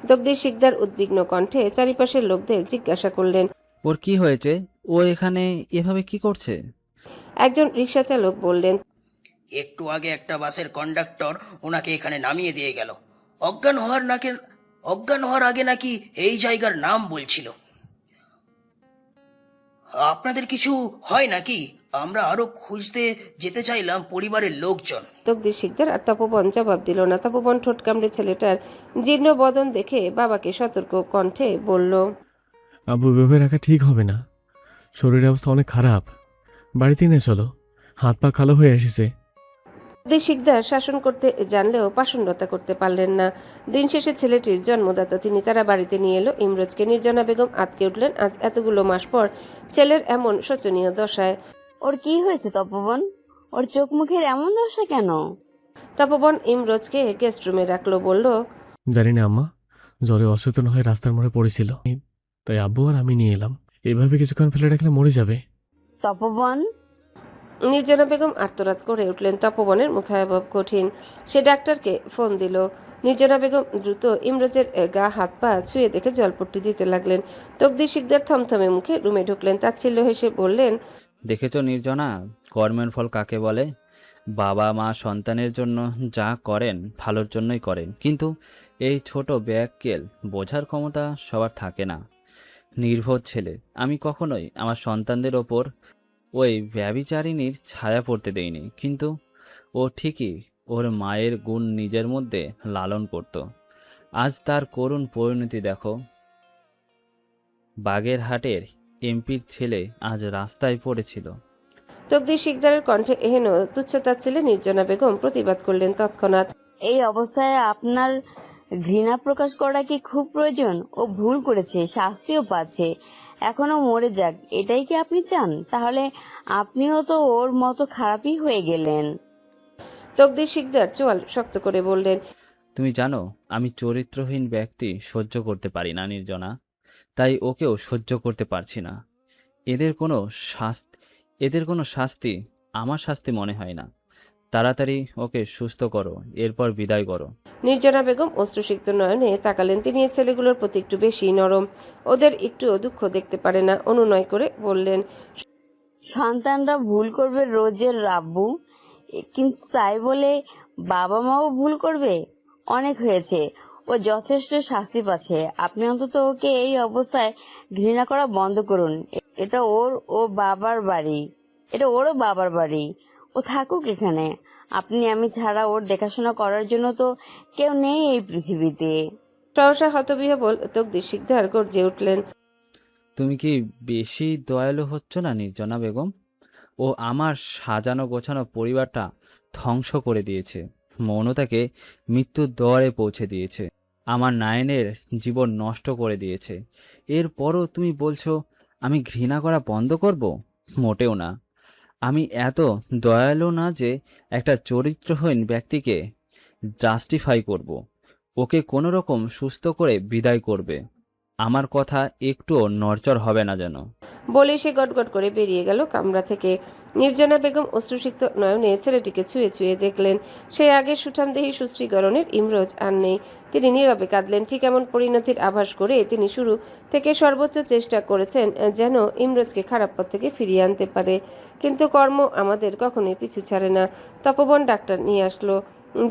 তকদির শিকদার উদ্বিগ্ন কণ্ঠে চারিপাশের লোকদের জিজ্ঞাসা করলেন, ওর কি হয়েছে? ও এখানে এভাবে কি করছে? একজন রিকশা চালক বললেন, একটু আগে একটা বাসের কন্ডাক্টর ওনাকে এখানে নামিয়ে দিয়ে গেল। অজ্ঞান হওয়ার আগে নাকি এই জায়গার নাম বলছিল। আপনাদের কিছু হয় নাকি? আমরা আরো খুঁজতে যেতে চাইলাম পরিবারের লোকজন। তকদির শিকদার আর তপবন জবাব দিল না। তপবন ঠোঁট কামড়ে ছেলেটার জীর্ণ বদন দেখে বাবাকে সতর্ক কণ্ঠে বলল, আব্বু ভেবে রাখা ঠিক হবে না, শরীরের অবস্থা অনেক খারাপ। বাড়িতে নিয়ে চলো, হাত পা কালো হয়ে এসেছে। তকদির শিকদার শাসন করতে জানলেও পাষণ্ডতা করতে পারলেন না। দিন শেষে ছেলেটির জন্মদাতা তিনি। তারা বাড়িতে নিয়ে এলো ইমরোজকে। নির্জনা বেগম আঁতকে উঠলেন আজ এতগুলো মাস পর ছেলের এমন শোচনীয় দশায়। ওর কি হয়েছে তপবন? ওর চোখ মুখের এমন দশা কেন? তপবন ইমরোজকে গেস্ট রুমে রাখলো, বলল, জানি না আম্মা, জ্বরে অচেতন হয়ে রাস্তার মোড়ে পড়েছিল, তাই আব্বু আর আমি নিয়ে এলাম। এভাবে কিছুক্ষণ ফেলে রাখলে মরে যাবে। তপবন? নির্জনা বেগম আর্তনাদ করে উঠলেন। তপবনের মুখাবয়ব কঠিন। সে ডাক্তারকে ফোন দিল। নির্জনা বেগম দ্রুত ইমরোজের গা হাত পা ছুঁয়ে দেখে জলপট্টি দিতে লাগলেন। তকদির শিকদার থমথমে মুখে রুমে ঢুকলেন। তাচ্ছিল্য হেসে বললেন, দেখেছ নির্জনা, কর্মের ফল কাকে বলে? বাবা মা সন্তানের জন্য যা করেন ভালোর জন্যই করেন, কিন্তু এই ছোট ব্যাগকেল বোঝার ক্ষমতা সবার থাকে না। নির্বোধ ছেলে, আমি কখনোই আমার সন্তানদের ওপর ওই ব্যভিচারিণীর ছায়া পড়তে দেইনি, কিন্তু ও ঠিকই ওর মায়ের গুণ নিজের মধ্যে লালন করত। আজ তার করুণ পরিণতি দেখো। বাগেরহাটের এমপির ছেলে আজ রাস্তায় পড়েছিল। তকদির শিকদারের কণ্ঠে এহেন তুচ্ছতাচ্ছিল্যে নির্জনা বেগম প্রতিবাদ করলেন তৎক্ষণাৎ। এই অবস্থায় আপনার ঘৃণা প্রকাশ করা কি খুব প্রয়োজন? ও ভুল করেছে, শাস্তিও পাচ্ছে, এখনো মরে যাক, এটাই কি আপনি চান? তাহলে আপনিও তো ওর মতো খারাপই হয়ে গেলেন। তকদির শিকদার চোয়াল শক্ত করে বললেন, তুমি জানো আমি চরিত্রহীন ব্যক্তি সহ্য করতে পারি না নির্জনা, তাই ওকেও সহ্য করতে পারছি না। এদের কোনো শাস্তি আমার শাস্তি মনে হয় না। তাড়াতাড়ি ওকে সুস্থ করো, এরপর বিদায় করো। নির্জনা বেগম অশ্রুসিক্ত নয়নে তাকালেন। তিনি এই ছেলেগুলোর প্রতি একটু বেশি নরম, ওদের একটুও দুঃখ দেখতে পারে না। অনুনয় করে বললেন, সন্তানরা ভুল করবে রোজের আব্বু, কিন্তু তাই বলে বাবা মাও ভুল করবে? অনেক হয়েছে, ও যথেষ্ট শাস্তি পাচ্ছে। আপনি অন্তত ওকে এই অবস্থায় ঘৃণা করা বন্ধ করুন। এটা ওর বাবার বাড়ি, এটা ওরও বাবার বাড়ি। ও থাকুক এখানে। আমি ছাড়া ওর দেখাশোনা করার জন্য তো কেউ নেই এই পৃথিবীতে। সহসা হতবিহ্বল তকদির শিকদার গর্জে উঠলেন, তুমি কি বেশি দয়ালু হচ্ছ না নির্জনা বেগম? ও আমার সাজানো গোছানো পরিবারটা ধ্বংস করে দিয়েছে, মৌনতাকে মৃত্যুর দরে পৌঁছে দিয়েছে, আমার নায়নের জীবন নষ্ট করে দিয়েছে। এরপরও তুমি বলছো আমি ঘৃণা করা বন্ধ করব? মোটেও না। আমি এত দয়ালু না যে একটা চরিত্রহীন ব্যক্তিকে জাস্টিফাই করব। ওকে কোনো রকম সুস্থ করে বিদায় করবে। আমার কথা একটুও নড়চড় হবে না যেন। বলে সে গটগট করে বেরিয়ে গেল কামরা থেকে। নির্জনা বেগম অশ্রুসিক্ত নয়নে ছেলেটিকে ছুঁয়ে ছুঁয়ে দেখলেন। সেই আগের সুঠামদেহী সুশ্রীকরণের ইমরোজ আর নেই। তিনি নীরবে কাঁদলেন। ঠিক এমন পরিণতির আভাস করে তিনি শুরু থেকে সর্বোচ্চ চেষ্টা করেছেন যেন ইমরোজকে খারাপ পথ থেকে ফিরিয়ে আনতে পারে, কিন্তু কর্ম আমাদের কখনোই পিছু ছাড়ে না। তপবন ডাক্তার নিয়ে আসলো।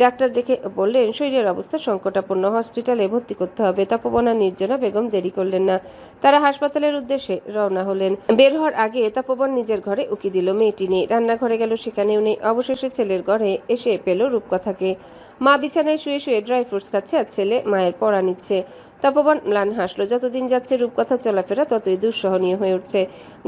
ডাক্তার দেখে বললেন শরীরের অবস্থা সংকটাপন্ন, হসপিটালে ভর্তি করতে হবে। তপবন আর নির্জনা বেগম দেরি করলেন না, তারা হাসপাতালের উদ্দেশ্যে রওনা হলেন। বের হওয়ার আগে তপবন নিজের ঘরে উকি দিল, মেয়েটি নেই। রান্নাঘরে গেল, সেখানেও নেই। অবশেষে ছেলের ঘরে এসে পেল রূপকথাকে। মা বিছানায় শুয়ে শুয়ে ড্রাই ফ্রুটস খাচ্ছে আর ছেলে মায়ের পড়া নিচ্ছে। তপবন ম্লান হাসলো। যতদিন যাচ্ছে রূপকথা চলাফেরা ততই দুঃসহনীয় হয়ে উঠছে।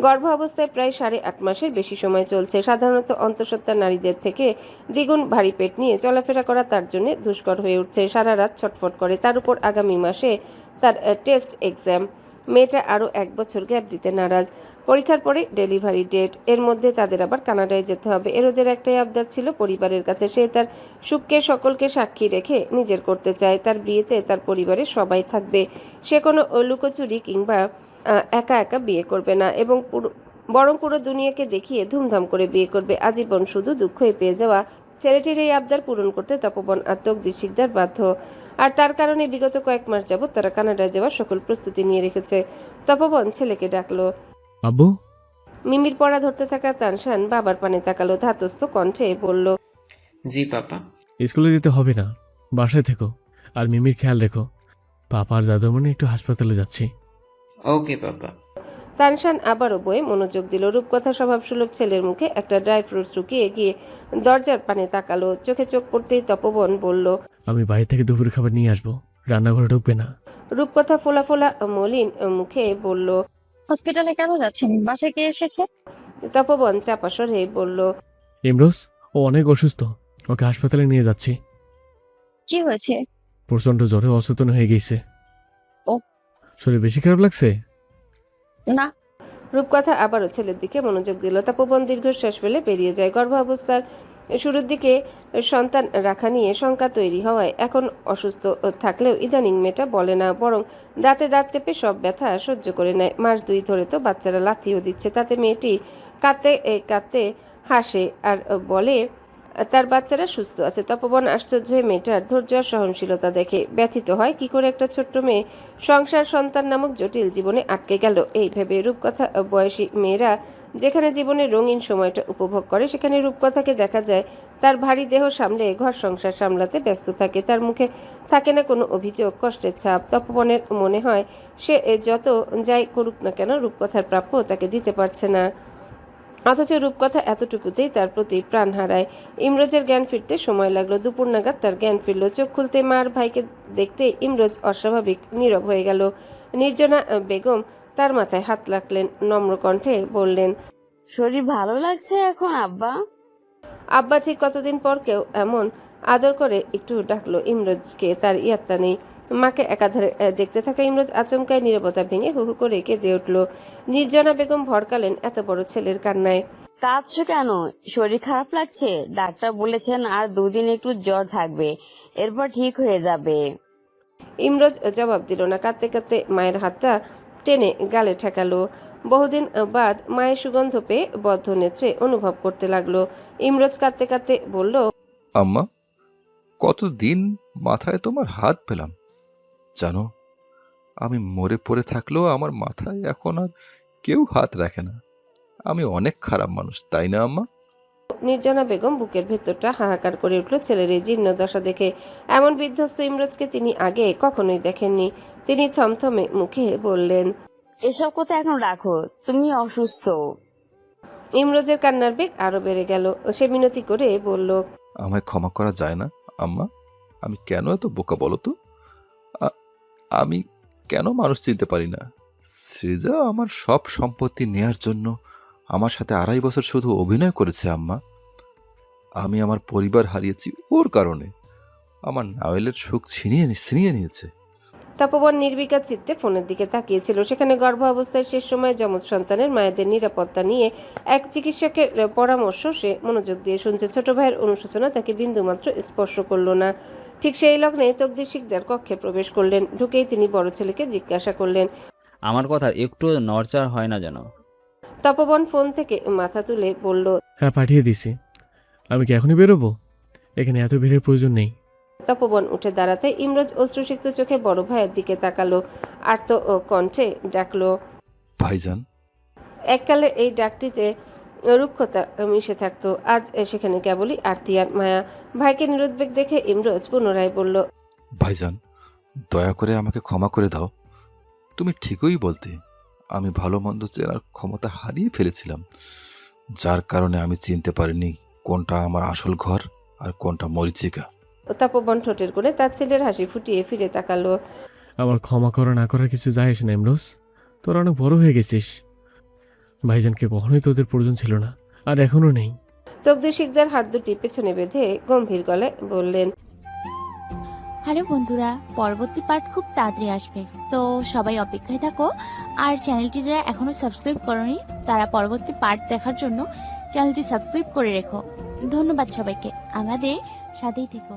গর্ভ অবস্থায় প্রায় 8.5 মাসের বেশি সময় চলছে। সাধারণত অন্তঃসত্ত্বা নারীদের থেকে দ্বিগুণ ভারী পেট নিয়ে চলাফেরা করা তার জন্য দুষ্কর হয়ে উঠছে। সারা রাত ছটফট করে। তার উপর আগামী মাসে তার টেস্ট এক্সাম। মেয়েটা আরও 1 বছর গ্যাপ দিতে নারাজ। পরীক্ষার পরে ডেলিভারি ডেট। এর মধ্যে তাদের আবার কানাডায় যেতে হবে। এরোজের একটাই আবদার ছিল পরিবারের কাছে। সে তার সুখকে সকলকে সাক্ষী রেখে নিজের করতে চায়। তার বিয়েতে তার পরিবারের সবাই থাকবে। সে কোনো লুকোচুরি কিংবা একা একা বিয়ে করবে না, এবং বরং পুরো দুনিয়াকে দেখিয়ে ধুমধাম করে বিয়ে করবে। আজীবন শুধু দুঃখই পেয়ে যাওয়া ছেলেটির এই আবদার পূরণ করতে তপবন আর তকদির শিকদার বাধ্য। আর তার কারণে বিগত কয়েক মাস যাবৎ তারা কানাডায় যাওয়ার সকল প্রস্তুতি নিয়ে রেখেছে। তপবন ছেলেকে ডাকলো। আব্বু। মিমির পড়া ধরতে থাকা তানশান বাবার পানে তাকালো, ধাতস্থ কণ্ঠে বলল, জি পাপা। স্কুলে যেতে হবে না, বাসায় থেকো আর মিমির খেয়াল রেখো। পাপা আর দাদুর মনে একটু হাসপাতালে যাচ্ছি। ওকে পাপা। তানশান আবারও বইয়ে মনোযোগ দিল। রূপকথা স্বভাবসুলভ ছেলের মুখে একটা ড্রাই ফ্রুটস ঢুকিয়ে গিয়ে দরজার পানে তাকালো। চোখে চোখ পড়তেই তপবন বলল, আমি বাইরে থেকে দুপুর খাবার নিয়ে আসবো, রান্নাঘরে ঢুকবে না। রূপকথা ফোলা ফোলা মলিন মুখে বলল, হসপিটালে কেন যাচ্ছেন? বাসায় কে এসেছে? তপবন চাপা স্বরে বলল, ইমরোজ, ও অনেক অসুস্থ, ওকে হাসপাতালে নিয়ে যাচ্ছি। কি হয়েছে? প্রচন্ড জ্বরে অচেতন হয়ে গেছে। ও, শরীর বেশি খারাপ লাগছে? না। রূপকথা আবারও ছেলের দিকে মনোযোগ দিল। তপবন দীর্ঘশ্বাস ফেলে বেরিয়ে যায়। গর্ভাবস্থার শুরুর দিকে সন্তান রাখা নিয়ে শঙ্কা তৈরি হওয়ায় এখন অসুস্থ থাকলেও ইদানিং মেয়েটা বলে না, বরং দাঁতে দাঁত চেপে সব ব্যথা সহ্য করে নেয়। মাস 2 ধরে তো বাচ্চারা লাথিও দিচ্ছে। তাতে মেয়েটি কাঁদতে কাঁদতে হাসে আর বলে তার বাচ্চারা সুস্থ আছে। তপবন আশ্চর্য হয়ে মেয়েটার ধৈর্য আর সহনশীলতা দেখে ব্যথিত হয়। কি করে একটা ছোট্ট মেয়ে সংসার সন্তান নামক জটিল জীবনে আটকে গেল এই ভেবে। রূপকথা বয়সী মেয়েরা যেখানে জীবনের রঙিন সময়টা উপভোগ করে, সেখানে রূপকথাকে দেখা যায় তার ভারী দেহ সামলে ঘর সংসার সামলাতে ব্যস্ত থাকে। তার মুখে থাকে না কোনো অভিযোগ, কষ্টের ছাপ। তপবনের মনে হয় সে যত যাই করুক না কেন রূপকথার প্রাপ্য তাকে দিতে পারছে না, অথচ রূপকথা এতটুকুতেই তার প্রতি প্রাণ হারায়। ইমরোজের জ্ঞান ফিরতে সময় লাগলো। দুপুর নাগাদ তার জ্ঞান ফিরল। চোখ খুলতে মার ভাইকে দেখতে ইমরোজ অস্বাভাবিক নীরব হয়ে গেল। নির্জনা বেগম তার মাথায় হাত রাখলেন, নম্র কণ্ঠে বললেন, শরীর ভালো লাগছে এখন আব্বা? আব্বা ঠিক কতদিন পর কেউ এমন আদর করে একটু ডাকলো ইমরোজকে। তার ইয়াত্তা নেই। মাকে একাধারে দেখতে থাকা ইমরোজ আচমকায় নীরবতা ভেঙে হু হু করে কেঁদে উঠল। নির্জনা বেগম ভড়কালেন এত বড় ছেলের কান্নায়। কাঁদছো কেন? শরীর খারাপ লাগছে? ডাক্তার বলেছেন আর 2 দিন একটু জ্বর থাকবে, এরপর ঠিক হয়ে যাবে। ইমরোজ জবাব দিল না। কাঁদতে কাঁদতে মায়ের হাতটা টেনে গালে ঠেকালো। বহুদিন বাদ মায়ের সুগন্ধ পেয়ে বদ্ধ নেত্রে অনুভব করতে লাগলো। ইমরোজ কাঁদতে কাঁদতে বলল, আম্মা, কতদিন মাথায় তোমার হাত পেলাম জানো? আমি মরে পড়ে থাকলেও আমার মাথায় এখন আর কেউ হাত রাখে না। আমি অনেক খারাপ মানুষ, তাই না আম্মা? নির্জনা বেগম বুকের ভেতরটা হাহাকার করে উঠল ছেলের এই জীর্ণ দশা দেখে। এমন বিধ্বস্ত ইমরোজকে তিনি আগে কখনোই দেখেননি। তিনি থমথমে মুখে বললেন, এসব কথা এখন রাখো, তুমি অসুস্থ। ইমরোজের কান্নার বেগ আরো বেড়ে গেল। সে মিনতি করে বলল, আমায় ক্ষমা করা যায় না আম্মা? আমি কেন এত বোকা বলো তো? আমি কেন মানুষ চিনতে পারি না? সৃজা আমার সব সম্পত্তি নেয়ার জন্য আমার সাথে 2.5 বছর শুধু অভিনয় করেছে আম্মা। আমি আমার পরিবার হারিয়েছি ওর কারণে। আমার নাওয়েলের সুখ ছিনিয়ে নিয়েছে। তপবন নির্বিকার চিত্তে ফোনের দিকে তাকিয়েছিল। সেখানে গর্ভ অবস্থায় শেষ সময় যমজ সন্তানের মায়েদের নিরাপত্তা নিয়ে এক চিকিৎসকের পরামর্শ সে মনোযোগ দিয়ে শুনছে। ছোট ভাইয়ের অনুশোচনা তাকে বিন্দুমাত্র স্পর্শ করল না। ঠিক সেই লগ্নে তকদির শিকদার কক্ষে প্রবেশ করলেন। ঢুকেই তিনি বড় ছেলেকে জিজ্ঞাসা করলেন, আমার কথা একটু নড়চড় হয় না যেন? তপবন ফোন থেকে মাথা তুলে বলল, হ্যাঁ পাঠিয়ে দিছি। আমি কি এখনই বেরোবো? এখানে এত ভিড়ের প্রয়োজন নেই। তপবন উঠে দাঁড়াতে ইমরোজ অশ্রুসিক্ত চোখে বড় ভাইয়ের দিকে তাকালো। আর্ত ও কণ্ঠে ডাকলো, ভাইজান। এককালে এই ডাকটিতে রুক্ষতা মিশে থাকতো, আজ সেখানে কেবলই আরতি আর মায়া। ভাইকে নিরুদ্বেগ দেখে ইমরোজ পুনরায় বলল, ভাইজান, দয়া করে আমাকে ক্ষমা করে দাও। তুমি ঠিকই বলতে, আমি ভালো মন্দ চেনার ক্ষমতা হারিয়ে ফেলেছিলাম, যার কারণে আমি চিনতে পারিনি কোনটা আমার আসল ঘর আর কোনটা মরিচিকা। তপবন ঠোঁটের কোণে তার ছেলের হাসি ফুটিয়ে ফিরে তাকালো। আমার ক্ষমা করা না করার কিছু যায় আসে না ইমরোজ। তোরা অনেক বড় হয়ে গেছিস। ভাইজানকে কখনোই তোদের প্রয়োজন ছিল না, আর এখনো নেই। তকদির শিকদার হাত দুটি পেছনে বেঁধে গম্ভীর গলায় বললেন, হ্যালো বন্ধুরা, পরবর্তী পার্ট খুব তাড়াতাড়ি আসবে, তো সবাই অপেক্ষায় থাকো। আর চ্যানেলটি যারা এখনো সাবস্ক্রাইব করোনি তারা পরবর্তী পার্ট দেখার জন্য চ্যানেলটি সাবস্ক্রাইব করে রেখো। ধন্যবাদ সবাইকে, আমাদের সাথেই থেকো।